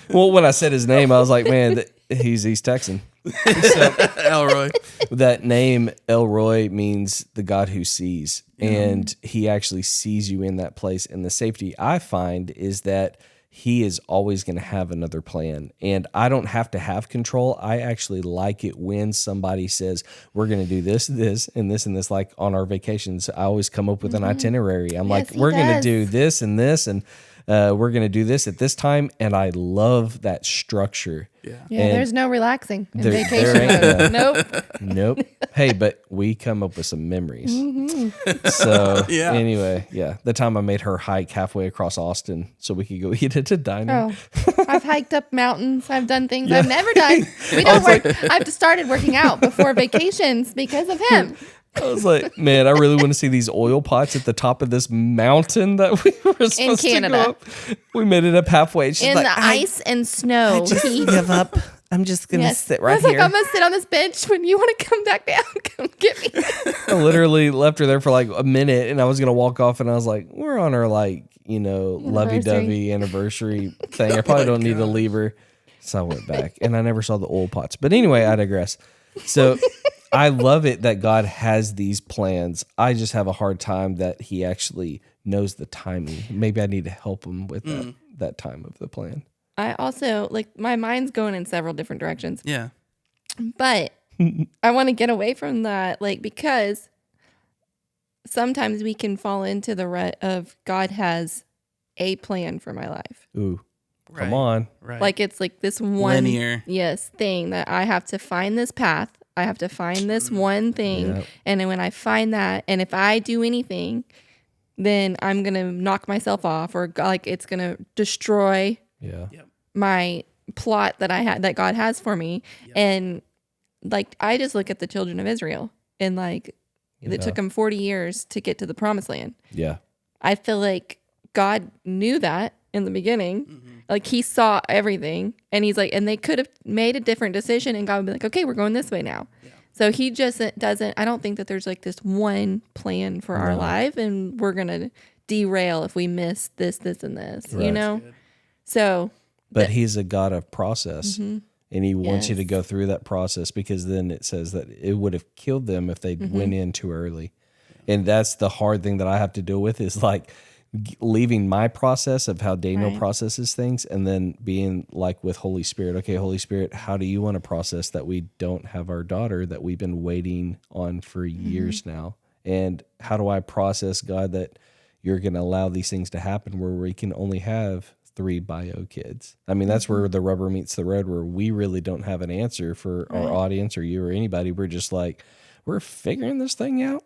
Well, when I said his name, I was like, man, he's Texan. So, Elroy. That name, Elroy, means the God who sees. And he actually sees you in that place. And the safety I find is that he is always going to have another plan. And I don't have to have control. I actually like it when somebody says, we're going to do this, this, and this, and this. Like on our vacations, I always come up with an itinerary. I'm like, we're going to do this and this, and we're going to do this at this time. And I love that structure. Yeah, there's no relaxing in vacation mode. Nope. Hey, but we come up with some memories. So anyway, the time I made her hike halfway across Austin so we could go eat at a diner. Oh, I've hiked up mountains. I've done things I've never done. We don't work. I've started working out before vacations because of him. I was like, man, I really want to see these oil pots at the top of this mountain that we were supposed to go up. We made it up halfway. She's in the ice and snow. I just give up. I'm just going to sit right here. I was like, I'm going to sit on this bench. When you want to come back down, come get me. I literally left her there for like a minute, and I was going to walk off, and I was like, we're on our lovey-dovey anniversary thing. I probably don't need to leave her. So I went back, and I never saw the oil pots. But anyway, I digress. So I love it that God has these plans. I just have a hard time that he actually knows the timing. Maybe I need to help him with that time of the plan. I also, like, my mind's going in several different directions. Yeah. But I want to get away from that, like, because sometimes we can fall into the rut of God has a plan for my life. Ooh, Right. come on. Right. Like, it's like this one Linear. thing that I have to find this path. I have to find this one thing. Yep. And then when I find that, and if I do anything, then I'm going to knock myself off, or like it's going to destroy Yeah. my plot that I had, that God has for me. And like, I just look at the children of Israel, and like, it took them 40 years to get to the promised land. Yeah. I feel like God knew that in the beginning. Like, he saw everything, and he's like, and they could have made a different decision, and God would be like, okay, we're going this way now. Yeah. So he just doesn't, I don't think that there's like this one plan for our life, and we're going to derail if we miss this, and this, you know? So. But he's a God of process, and he wants you to go through that process, because then it says that it would have killed them if they went in too early. And that's the hard thing that I have to deal with, is like leaving my process of how Daniel processes things, and then being like with Holy Spirit, okay, Holy Spirit, how do you want to process that we don't have our daughter that we've been waiting on for years now? And how do I process, God, that you're going to allow these things to happen where we can only have 3 bio kids? I mean, that's where the rubber meets the road, where we really don't have an answer for our audience or you or anybody. We're just like, we're figuring this thing out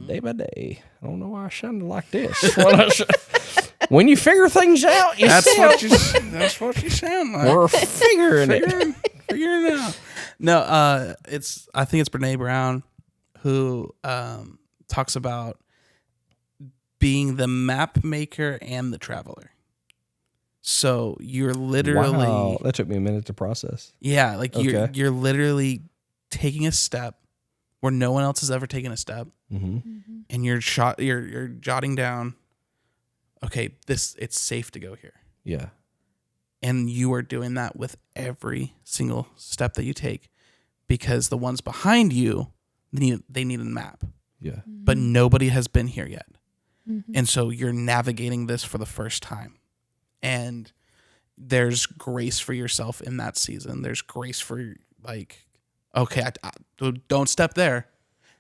day by day. I don't know why I sounded like this. When you figure things out, That's what you sound like. we're figuring it. Figuring it out. No, I think it's Brene Brown who talks about being the map maker and the traveler. So you're literally Wow, that took me a minute to process. Yeah, like Okay. you're literally taking a step where no one else has ever taken a step, and you're jotting down, okay, it's safe to go here. Yeah. And you are doing that with every single step that you take, because the ones behind you, they need a map. Yeah. But nobody has been here yet. And so you're navigating this for the first time. And there's grace for yourself in that season. There's grace for, like, okay, I don't step there.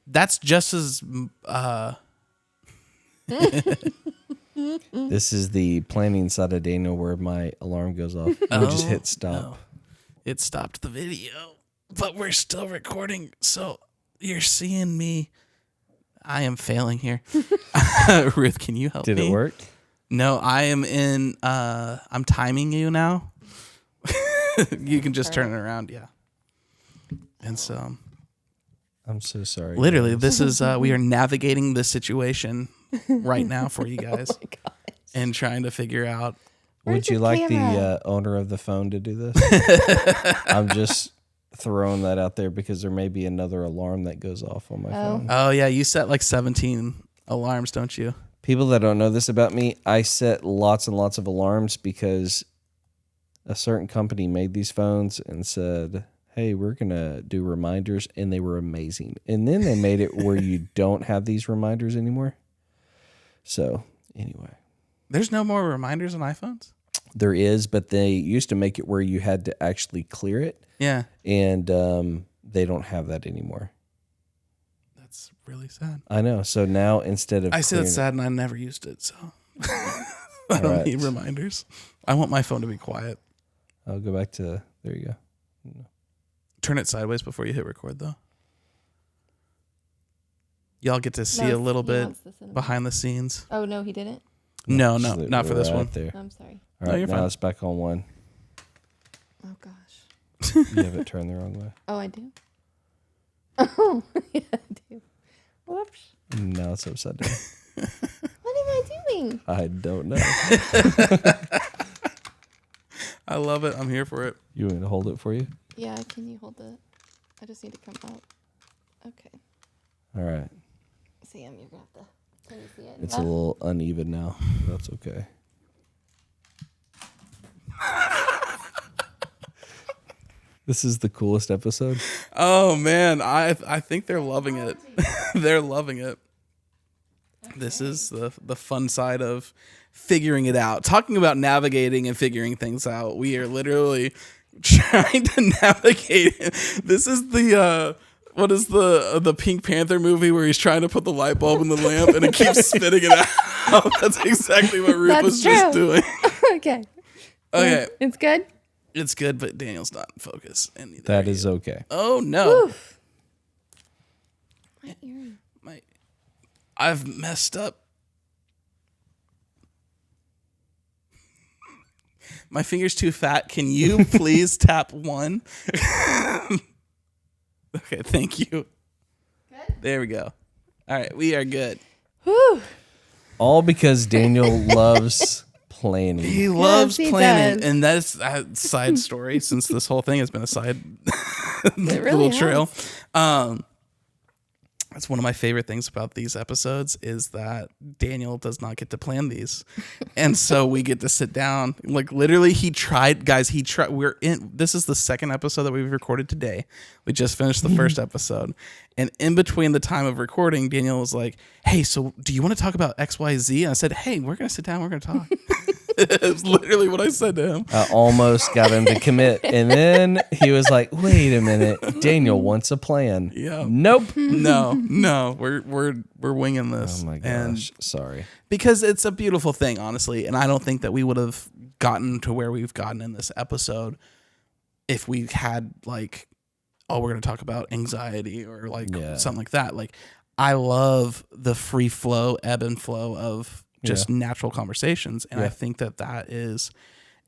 That's just as This is the planning side of Daniel where my alarm goes off. We just hit stop. No. It stopped the video, but we're still recording. So you're seeing me. I am failing here. Ruth, can you help me? Did it work? No, I am in. I'm timing you now. You can just turn it around, yeah. And so, I'm so sorry. literally, guys. this is we are navigating this situation right now for you guys, and trying to figure out. Would you like the owner of the phone to do this? I'm just throwing that out there because there may be another alarm that goes off on my phone. Oh yeah, you set like 17 alarms, don't you? People that don't know this about me, I set lots and lots of alarms because a certain company made these phones and said, hey, we're going to do reminders, and they were amazing. And then they made it where you don't have these reminders anymore. So, anyway. There's no more reminders on iPhones? There is, but they used to make it where you had to actually clear it. Yeah. And they don't have that anymore. That's really sad. I know. So now instead of I say that's clearing sad, and I never used it, so I don't need reminders. I want my phone to be quiet. I'll go back to, there you go. Turn it sideways before you hit record, though. Y'all get to see a little bit behind the scenes. Oh, no, he didn't? No, not for this one. There. I'm sorry. All right, you're now fine. it's back on one. Oh, gosh. You have it turned the wrong way. Oh, I do? Oh, yeah, I do. Whoops. Now it's upside down. What am I doing? I don't know. I love it. I'm here for it. You want me to hold it for you? Yeah, can you hold it? I just need to come out. Okay. All right. Sam, you're going to have to. Can you see it? It's a little uneven now. That's okay. This is the coolest episode. Oh man, I think they're loving it. They're loving it. Okay. This is the fun side of figuring it out. Talking about navigating and figuring things out. We are literally trying to navigate it. This is the what is the Pink Panther movie where he's trying to put the light bulb in the lamp and it keeps spitting it out. That's exactly what Ruth was just doing. Okay. Okay. It's good? It's good, but Daniel's not in focus. And That is okay. Oh no. Oof. My earring. I've messed up. My finger's too fat. Can you please tap one? Okay, thank you. Good? There we go. All right, we are good. Whew. All because Daniel loves planning. He loves he planning, does. and that's a side story since this whole thing has been a side really little trail. That's one of my favorite things about these episodes is that Daniel does not get to plan these. And so we get to sit down. Like literally he tried, guys, this is the second episode that we've recorded today. We just finished the first episode. And in between the time of recording, Daniel was like, hey, so do you want to talk about XYZ? And I said, hey, we're going to sit down. We're going to talk. It's literally what I said to him. I almost got him to commit. And then he was like, wait a minute. Daniel wants a plan. Yeah. Nope. No, we're winging this. Oh my gosh. And sorry. because it's a beautiful thing, honestly. And I don't think that we would have gotten to where we've gotten in this episode if we had like, oh, we're going to talk about anxiety or like something like that. Like I love the free flow, ebb and flow of just natural conversations. And I think that that is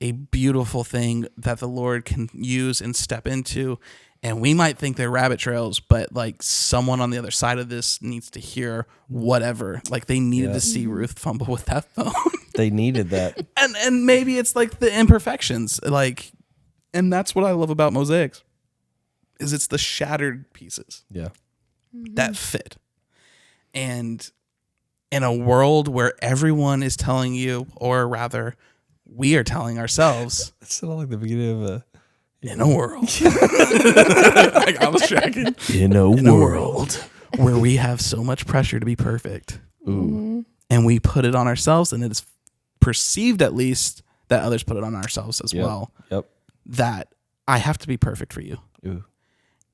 a beautiful thing that the Lord can use and step into. And we might think they're rabbit trails, but like someone on the other side of this needs to hear whatever. Like they needed to see Ruth fumble with that phone. They needed that. And maybe it's like the imperfections. Like, and that's what I love about Mosaics is it's the shattered pieces that fit. And in a world where everyone is telling you, or rather, we are telling ourselves. It sounded like the beginning of a... In a world. I was tracking. In a world where we have so much pressure to be perfect. Ooh. And we put it on ourselves, and it is perceived at least that others put it on ourselves as well. Yep. That I have to be perfect for you. Ooh.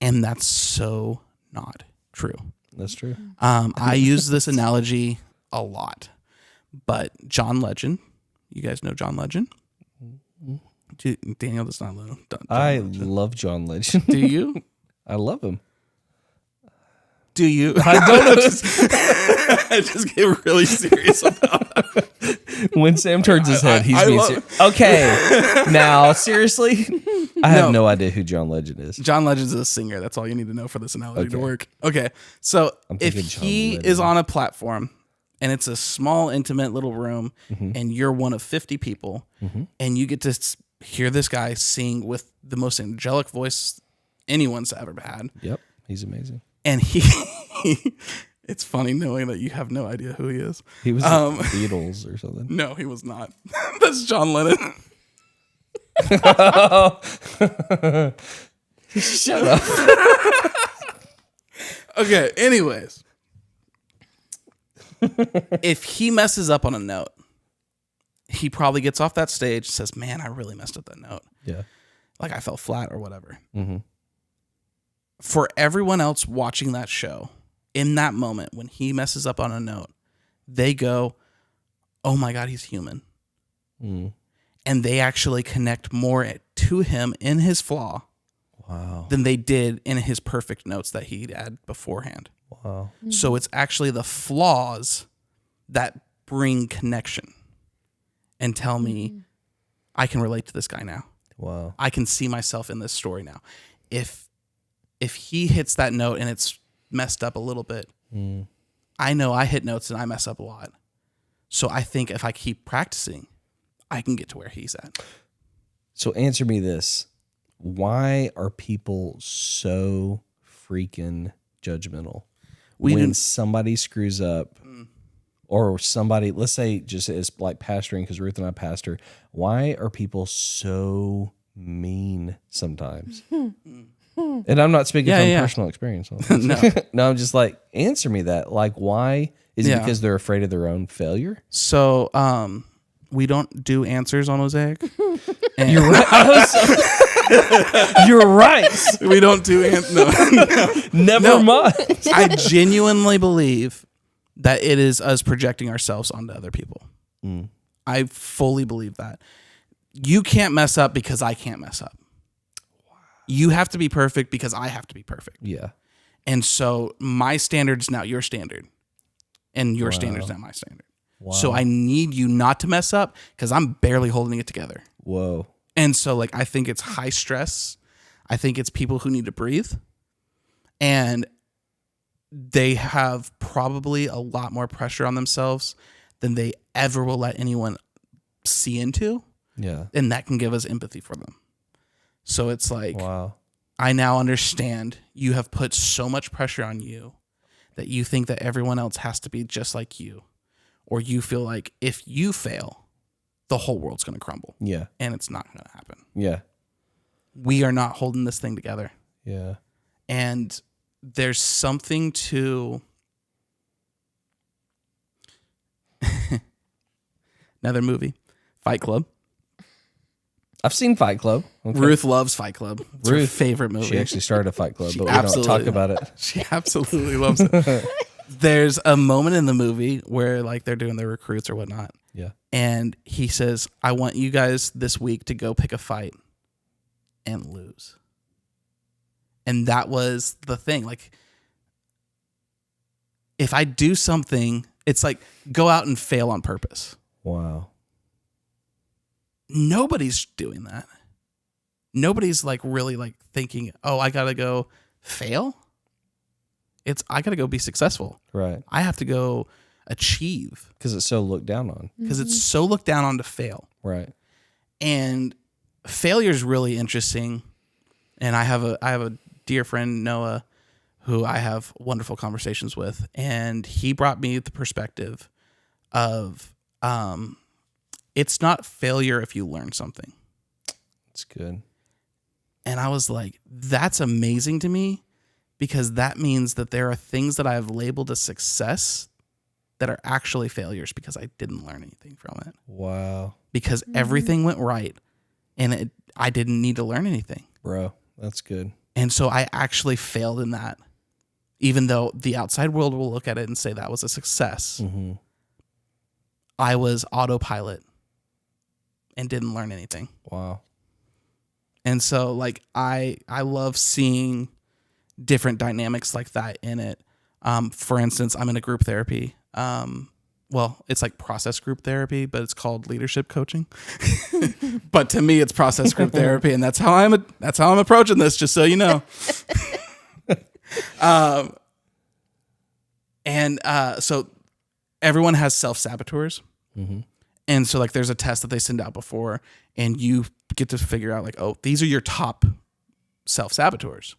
And that's so not true. That's true. I use this analogy a lot, but John Legend, you guys know John Legend? Daniel does not know. I love John Legend. Do you? I love him. Do you? I don't know. I just get really serious about it. When Sam turns his head, he's being serious. Okay. Now, seriously? I have no idea who John Legend is. John Legend's a singer. That's all you need to know for this analogy to work. Okay. So if he is on a platform and it's a small, intimate little room and you're one of 50 people and you get to hear this guy sing with the most angelic voice anyone's ever had. Yep. He's amazing. And it's funny knowing that you have no idea who he is. He was the Beatles or something. No, he was not. That's John Lennon. Shut up. Okay, anyways. If he messes up on a note, he probably gets off that stage and says, man, I really messed up that note. Yeah. Like I fell flat or whatever. Mm-hmm. For everyone else watching that show, in that moment when he messes up on a note, they go, oh my God, he's human. Mm. And they actually connect more to him in his flaw than they did in his perfect notes that he had beforehand. Wow. Mm-hmm. So it's actually the flaws that bring connection and tell me I can relate to this guy now. Wow. I can see myself in this story now. If he hits that note and it's messed up a little bit, I know I hit notes and I mess up a lot. So I think if I keep practicing, I can get to where he's at. So answer me this. Why are people so freaking judgmental when somebody screws up or somebody, let's say just as like pastoring, because Ruth and I pastor, why are people so mean sometimes. And I'm not speaking from personal experience. No, I'm just like, answer me that. Like, why? Is it because they're afraid of their own failure? So, we don't do answers on Mosaic. You're right. You're right. We don't do Never mind. I genuinely believe that it is us projecting ourselves onto other people. I fully believe that. You can't mess up because I can't mess up. You have to be perfect because I have to be perfect. Yeah. And so my standard is now your standard. And your standard is now my standard. Wow. So I need you not to mess up because I'm barely holding it together. Whoa. And so like I think it's high stress. I think it's people who need to breathe. And they have probably a lot more pressure on themselves than they ever will let anyone see into. Yeah. And that can give us empathy for them. So it's like, wow. I now understand you have put so much pressure on you that you think that everyone else has to be just like you. Or you feel like if you fail, the whole world's going to crumble. Yeah. And it's not going to happen. Yeah. We are not holding this thing together. Yeah. And there's something to another movie, Fight Club. I've seen Fight Club. Okay. Ruth loves Fight Club. It's her favorite movie. She actually started a Fight Club, but we don't talk about it. She absolutely loves it. There's a moment in the movie where like they're doing their recruits or whatnot. Yeah. And he says, I want you guys this week to go pick a fight and lose. And that was the thing. Like, if I do something, it's like go out and fail on purpose. Wow. Nobody's doing that. Nobody's like really like thinking, oh, I got to go fail. I got to go be successful. Right. I have to go achieve. Because it's so looked down on. Because it's so looked down on to fail. Right. And failure is really interesting. And I have a dear friend, Noah, who I have wonderful conversations with. And he brought me the perspective of it's not failure if you learn something. That's good. And I was like, that's amazing to me because that means that there are things that I have labeled as success that are actually failures because I didn't learn anything from it. Wow. Because everything went right and I didn't need to learn anything. Bro, that's good. And so I actually failed in that, even though the outside world will look at it and say that was a success. Mm-hmm. I was autopilot and didn't learn anything. Wow. And so like I love seeing different dynamics like that in it. For instance, I'm in a group therapy. Well, it's like process group therapy, but it's called leadership coaching. But to me, it's process group therapy, and that's how I'm approaching this. Just so you know. So everyone has self-saboteurs. Mm-hmm. And so like there's a test that they send out before and you get to figure out like, oh, these are your top self-saboteurs.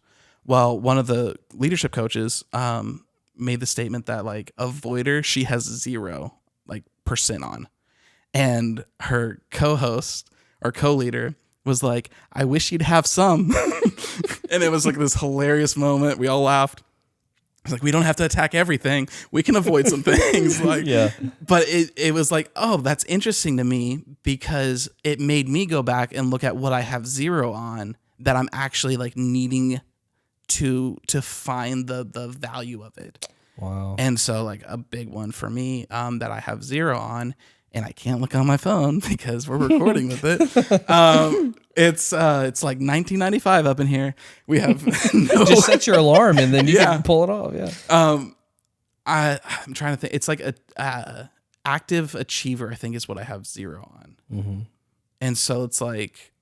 Well, one of the leadership coaches made the statement that like avoider, she has 0% on. And her co-host or co-leader was like, I wish you'd have some. And it was like this hilarious moment. We all laughed. It's like, we don't have to attack everything. We can avoid some things. Like, yeah. But it was like, oh, that's interesting to me because it made me go back and look at what I have 0 on that I'm actually like needing to find the value of it. Wow. And so like a big one for me that I have 0 on and I can't look on my phone because we're recording with it. It's like 1995 up in here. We have just set your alarm and then you can pull it off. Yeah. I'm trying to think. It's like a active achiever, I think is what I have 0 on. Mm-hmm. And so it's like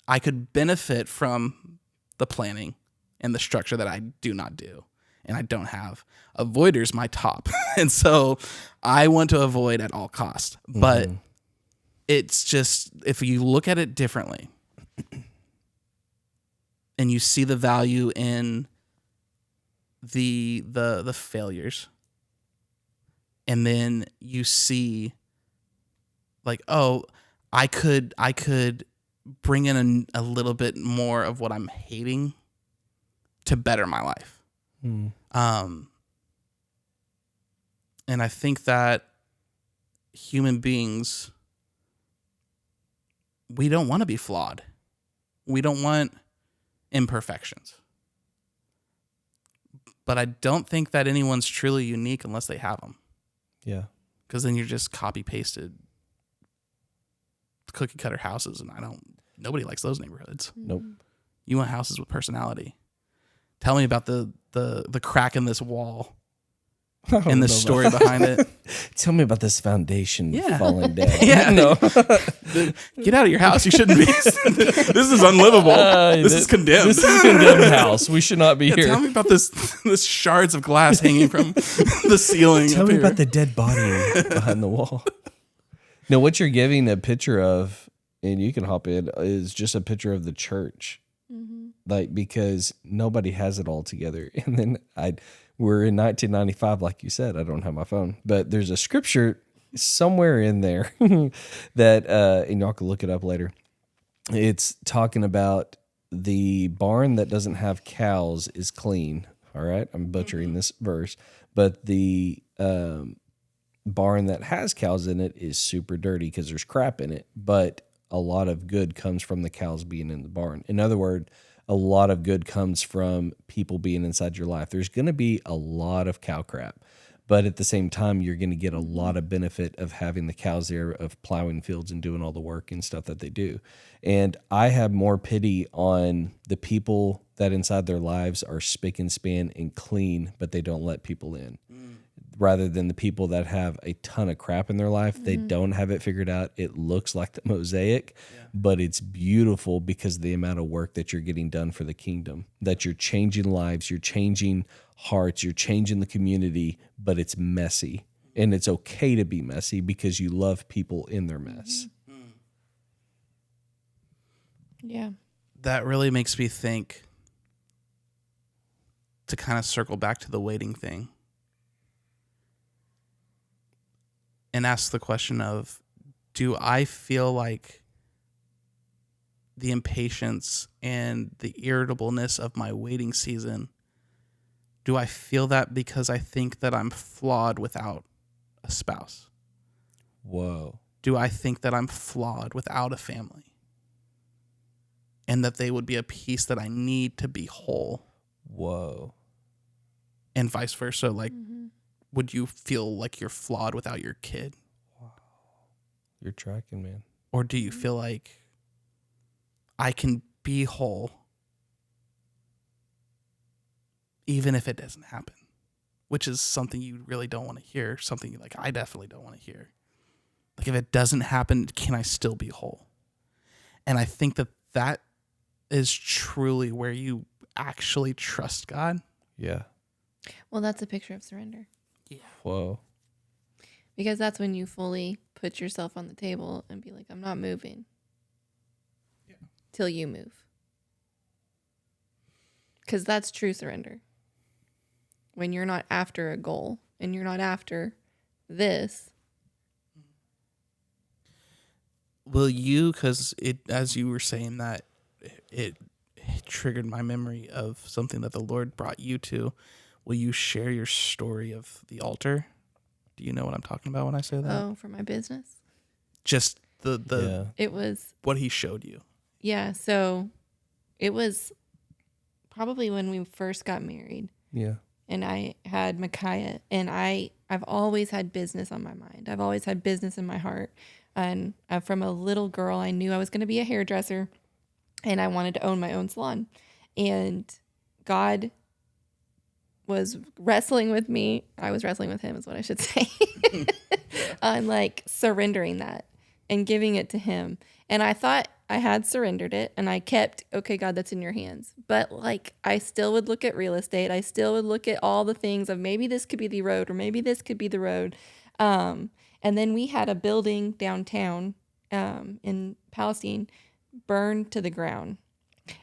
I could benefit from the planning and the structure that I do not do. And I don't have. Avoider's my top. And so I want to avoid at all costs. But it's just, if you look at it differently and you see the value in the failures, and then you see like, oh, I could bring in a little bit more of what I'm hating to better my life. And I think that human beings, we don't want to be flawed. We don't want imperfections. But I don't think that anyone's truly unique unless they have them. Yeah. Because then you're just copy pasted cookie cutter houses, and nobody likes those neighborhoods. Nope. You want houses with personality. Tell me about the crack in this wall and the story behind it. Tell me about this foundation falling down. Yeah. No. Get out of your house. You shouldn't be. This is unlivable. This is condemned. This is a condemned house. We should not be here. Tell me about this shards of glass hanging from the ceiling. Tell me about the dead body behind the wall. No, what you're giving a picture of, and you can hop in, is just a picture of the church. Like, because nobody has it all together. And then we're in 1995, like you said. I don't have my phone, but there's a scripture somewhere in there that, and y'all can look it up later. It's talking about the barn that doesn't have cows is clean. All right, I'm butchering this verse, but the barn that has cows in it is super dirty because there's crap in it. But a lot of good comes from the cows being in the barn. In other words, a lot of good comes from people being inside your life. There's going to be a lot of cow crap, but at the same time, you're going to get a lot of benefit of having the cows there, of plowing fields and doing all the work and stuff that they do. And I have more pity on the people that inside their lives are spick and span and clean, but they don't let people in. Rather than the people that have a ton of crap in their life. They don't have it figured out. It looks like the Mosaic, but it's beautiful because of the amount of work that you're getting done for the kingdom, that you're changing lives, you're changing hearts, you're changing the community, but it's messy. And it's okay to be messy because you love people in their mess. Yeah. That really makes me think, to kind of circle back to the waiting thing, and ask the question of, do I feel like the impatience and the irritableness of my waiting season, do I feel that because I think that I'm flawed without a spouse? Whoa. Do I think that I'm flawed without a family? And that they would be a piece that I need to be whole? Whoa. And vice versa, like, would you feel like you're flawed without your kid? Wow. You're tracking, man. Or do you feel like I can be whole even if it doesn't happen? Which is something you really don't want to hear, something like I definitely don't want to hear. Like, if it doesn't happen, can I still be whole? And I think that is truly where you actually trust God. Yeah. Well, that's a picture of surrender. Yeah. Whoa. Because that's when you fully put yourself on the table and be like, I'm not moving till you move. Because that's true surrender. When you're not after a goal and you're not after this. Will you, because as you were saying that, it triggered my memory of something that the Lord brought you to. Will you share your story of the altar? Do you know what I'm talking about when I say that? Oh, for my business? Just the It was what he showed you. Yeah, so it was probably when we first got married. Yeah. And I had Micaiah, and I've always had business on my mind. I've always had business in my heart. And from a little girl, I knew I was going to be a hairdresser, and I wanted to own my own salon. And God was wrestling with me. I was wrestling with him is what I should say. On like surrendering that and giving it to him. And I thought I had surrendered it, and I kept, okay, God, that's in your hands. But like, I still would look at real estate. I still would look at all the things of maybe this could be the road, or maybe this could be the road. And then we had a building downtown in Palestine burned to the ground.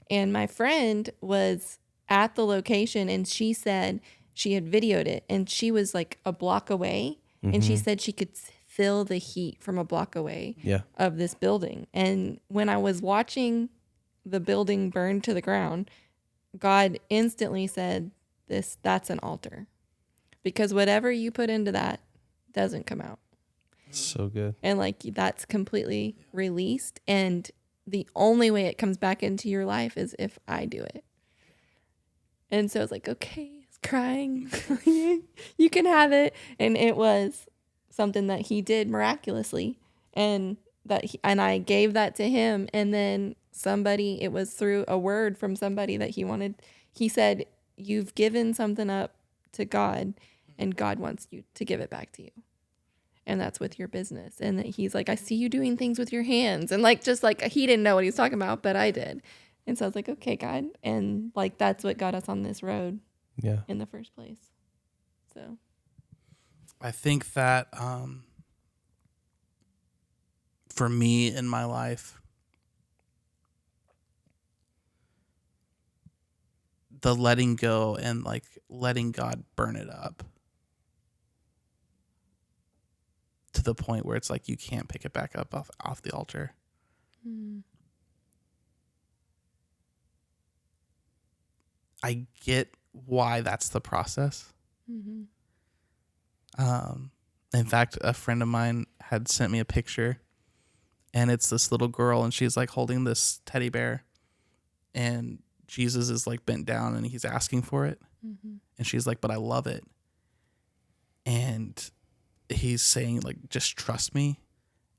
And my friend was at the location, and she said she had videoed it, and she was like a block away. And she said she could feel the heat from a block away Yeah. of this building. And when I was watching the building burn to the ground, God instantly said, that's an altar. Because whatever you put into that doesn't come out. So good. And like that's completely released. And the only way it comes back into your life is if I do it. And so it's like, okay, it's crying. You can have it. And it was something that he did miraculously. And and I gave that to him. And then it was through a word from somebody that he said, you've given something up to God and God wants you to give it back to you. And that's with your business. And that he's like, I see you doing things with your hands. And like, just like, he didn't know what he was talking about, but I did. And so I was like, okay, God. And like, that's what got us on this road in the first place. So I think that for me in my life, the letting go and like letting God burn it up to the point where it's like you can't pick it back up off the altar. I get why that's the process. mm-hmm. In fact, a friend of mine had sent me a picture, and it's this little girl, and she's like holding this teddy bear, and Jesus is like bent down, and he's asking for it, and she's like, "But I love it," and he's saying like, "Just trust me,"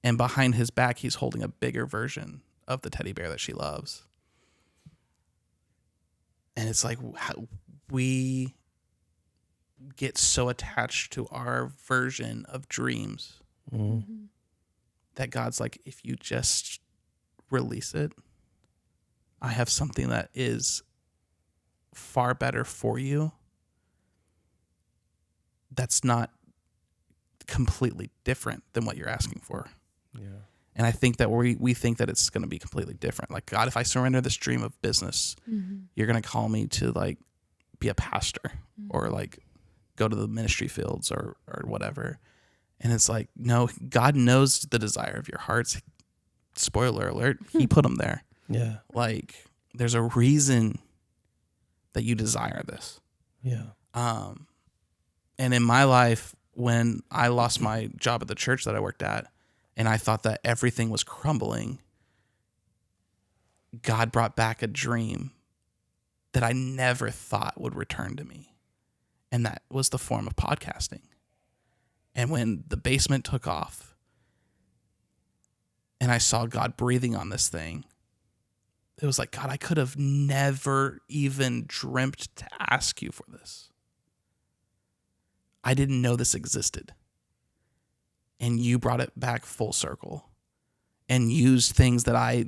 and behind his back, he's holding a bigger version of the teddy bear that she loves, and it's like how we get so attached to our version of dreams that God's like, if you just release it, I have something that is far better for you. That's not completely different than what you're asking for. Yeah. And I think that we think that it's going to be completely different. Like, God, if I surrender this dream of business, you're going to call me to like be a pastor or like go to the ministry fields or whatever. And it's like, no, God knows the desire of your hearts. Spoiler alert, he put them there. Yeah. Like, there's a reason that you desire this. Yeah. And in my life, when I lost my job at the church that I worked at, and I thought that everything was crumbling, God brought back a dream that I never thought would return to me. And that was the form of podcasting. And when the basement took off and I saw God breathing on this thing, it was like, God, I could have never even dreamt to ask you for this. I didn't know this existed. And you brought it back full circle and used things that I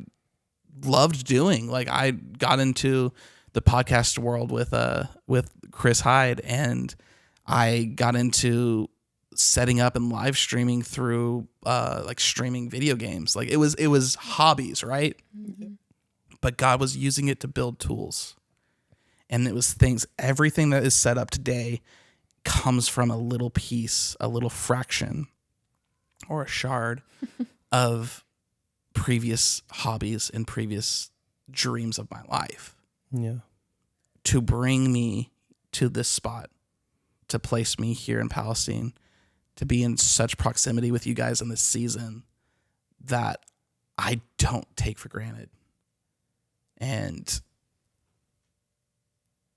loved doing. Like, I got into the podcast world with Chris Hyde, and I got into setting up and live streaming through like streaming video games. Like, it was hobbies, right? But God was using it to build tools. And it was things, everything that is set up today comes from a little piece, a little fraction or a shard of previous hobbies and previous dreams of my life. Yeah. To bring me to this spot, to place me here in Palestine, to be in such proximity with you guys in this season that I don't take for granted. And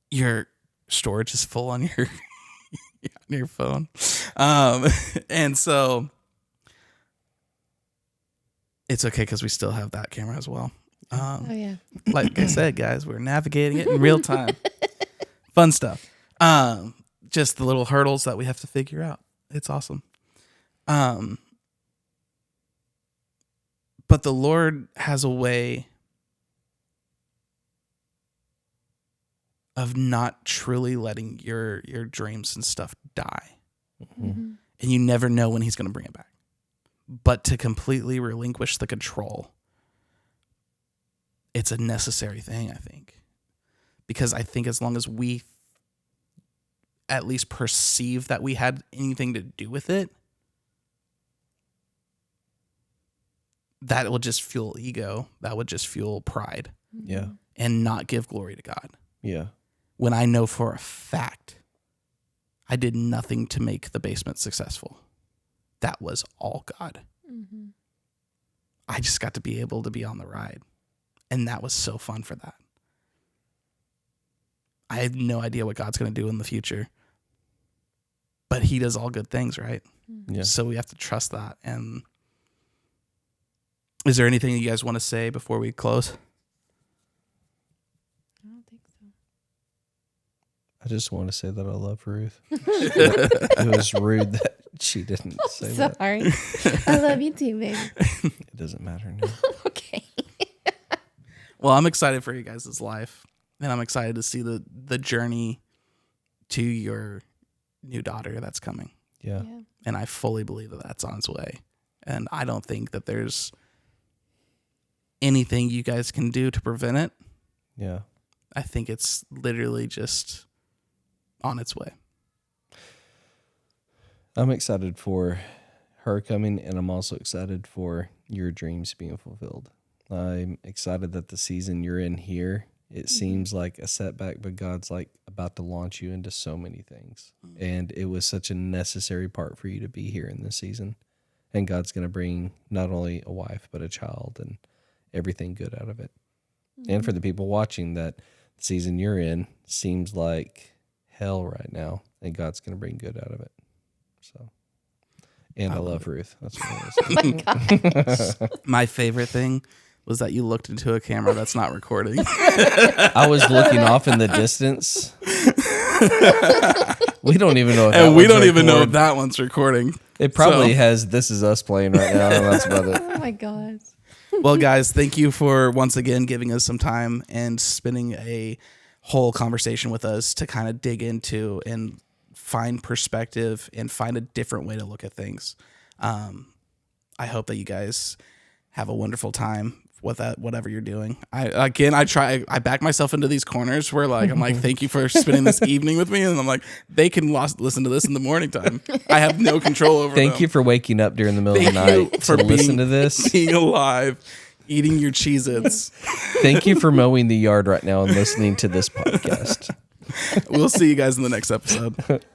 your storage is full on your on your phone. And so it's okay because we still have that camera as well. Oh yeah. Like I said, guys, we're navigating it in real time. Fun stuff. Just the little hurdles that we have to figure out. It's awesome. But the Lord has a way of not truly letting your dreams and stuff die. And you never know when he's going to bring it back. But to completely relinquish the control, it's a necessary thing, I think. Because I think as long as we at least perceive that we had anything to do with it, that will just fuel ego. That would just fuel pride. Yeah. And not give glory to God. Yeah. When I know for a fact I did nothing to make the basement successful. That was all God. Mm-hmm. I just got to be able to be on the ride. And that was so fun for that. I have no idea what God's going to do in the future. But he does all good things, right? Yeah. So we have to trust that. And is there anything you guys want to say before we close? I don't think so. I just want to say that I love Ruth. It was rude that she didn't say that. Sorry. I love you too, baby. It doesn't matter now. Okay. Well, I'm excited for you guys' life. And I'm excited to see the journey to your new daughter that's coming. Yeah. And I fully believe that that's on its way. And I don't think that there's anything you guys can do to prevent it. Yeah. I think it's literally just on its way. I'm excited for her coming, and I'm also excited for your dreams being fulfilled. I'm excited that the season you're in here, it seems like a setback, but God's like about to launch you into so many things. And it was such a necessary part for you to be here in this season. And God's going to bring not only a wife, but a child and everything good out of it. And for the people watching, that the season you're in seems like hell right now, and God's going to bring good out of it. So, and I love Ruth. That's what I was saying. My favorite thing was that you looked into a camera that's not recording. I was looking off in the distance. We don't even know if and we don't even know if that one's recording. It probably has This Is Us playing right now, and that's about it. Oh my gosh. Well, guys, thank you for once again giving us some time and spending a whole conversation with us to kind of dig into and find perspective and find a different way to look at things. I hope that you guys have a wonderful time with that, whatever you're doing. I back myself into these corners where I'm like, thank you for spending this evening with me. And I'm like, they can listen to this in the morning time. I have no control over Thank you for waking up during the middle of the night to listen to this. Being alive, eating your Cheez-Its. Thank you for mowing the yard right now and listening to this podcast. We'll see you guys in the next episode.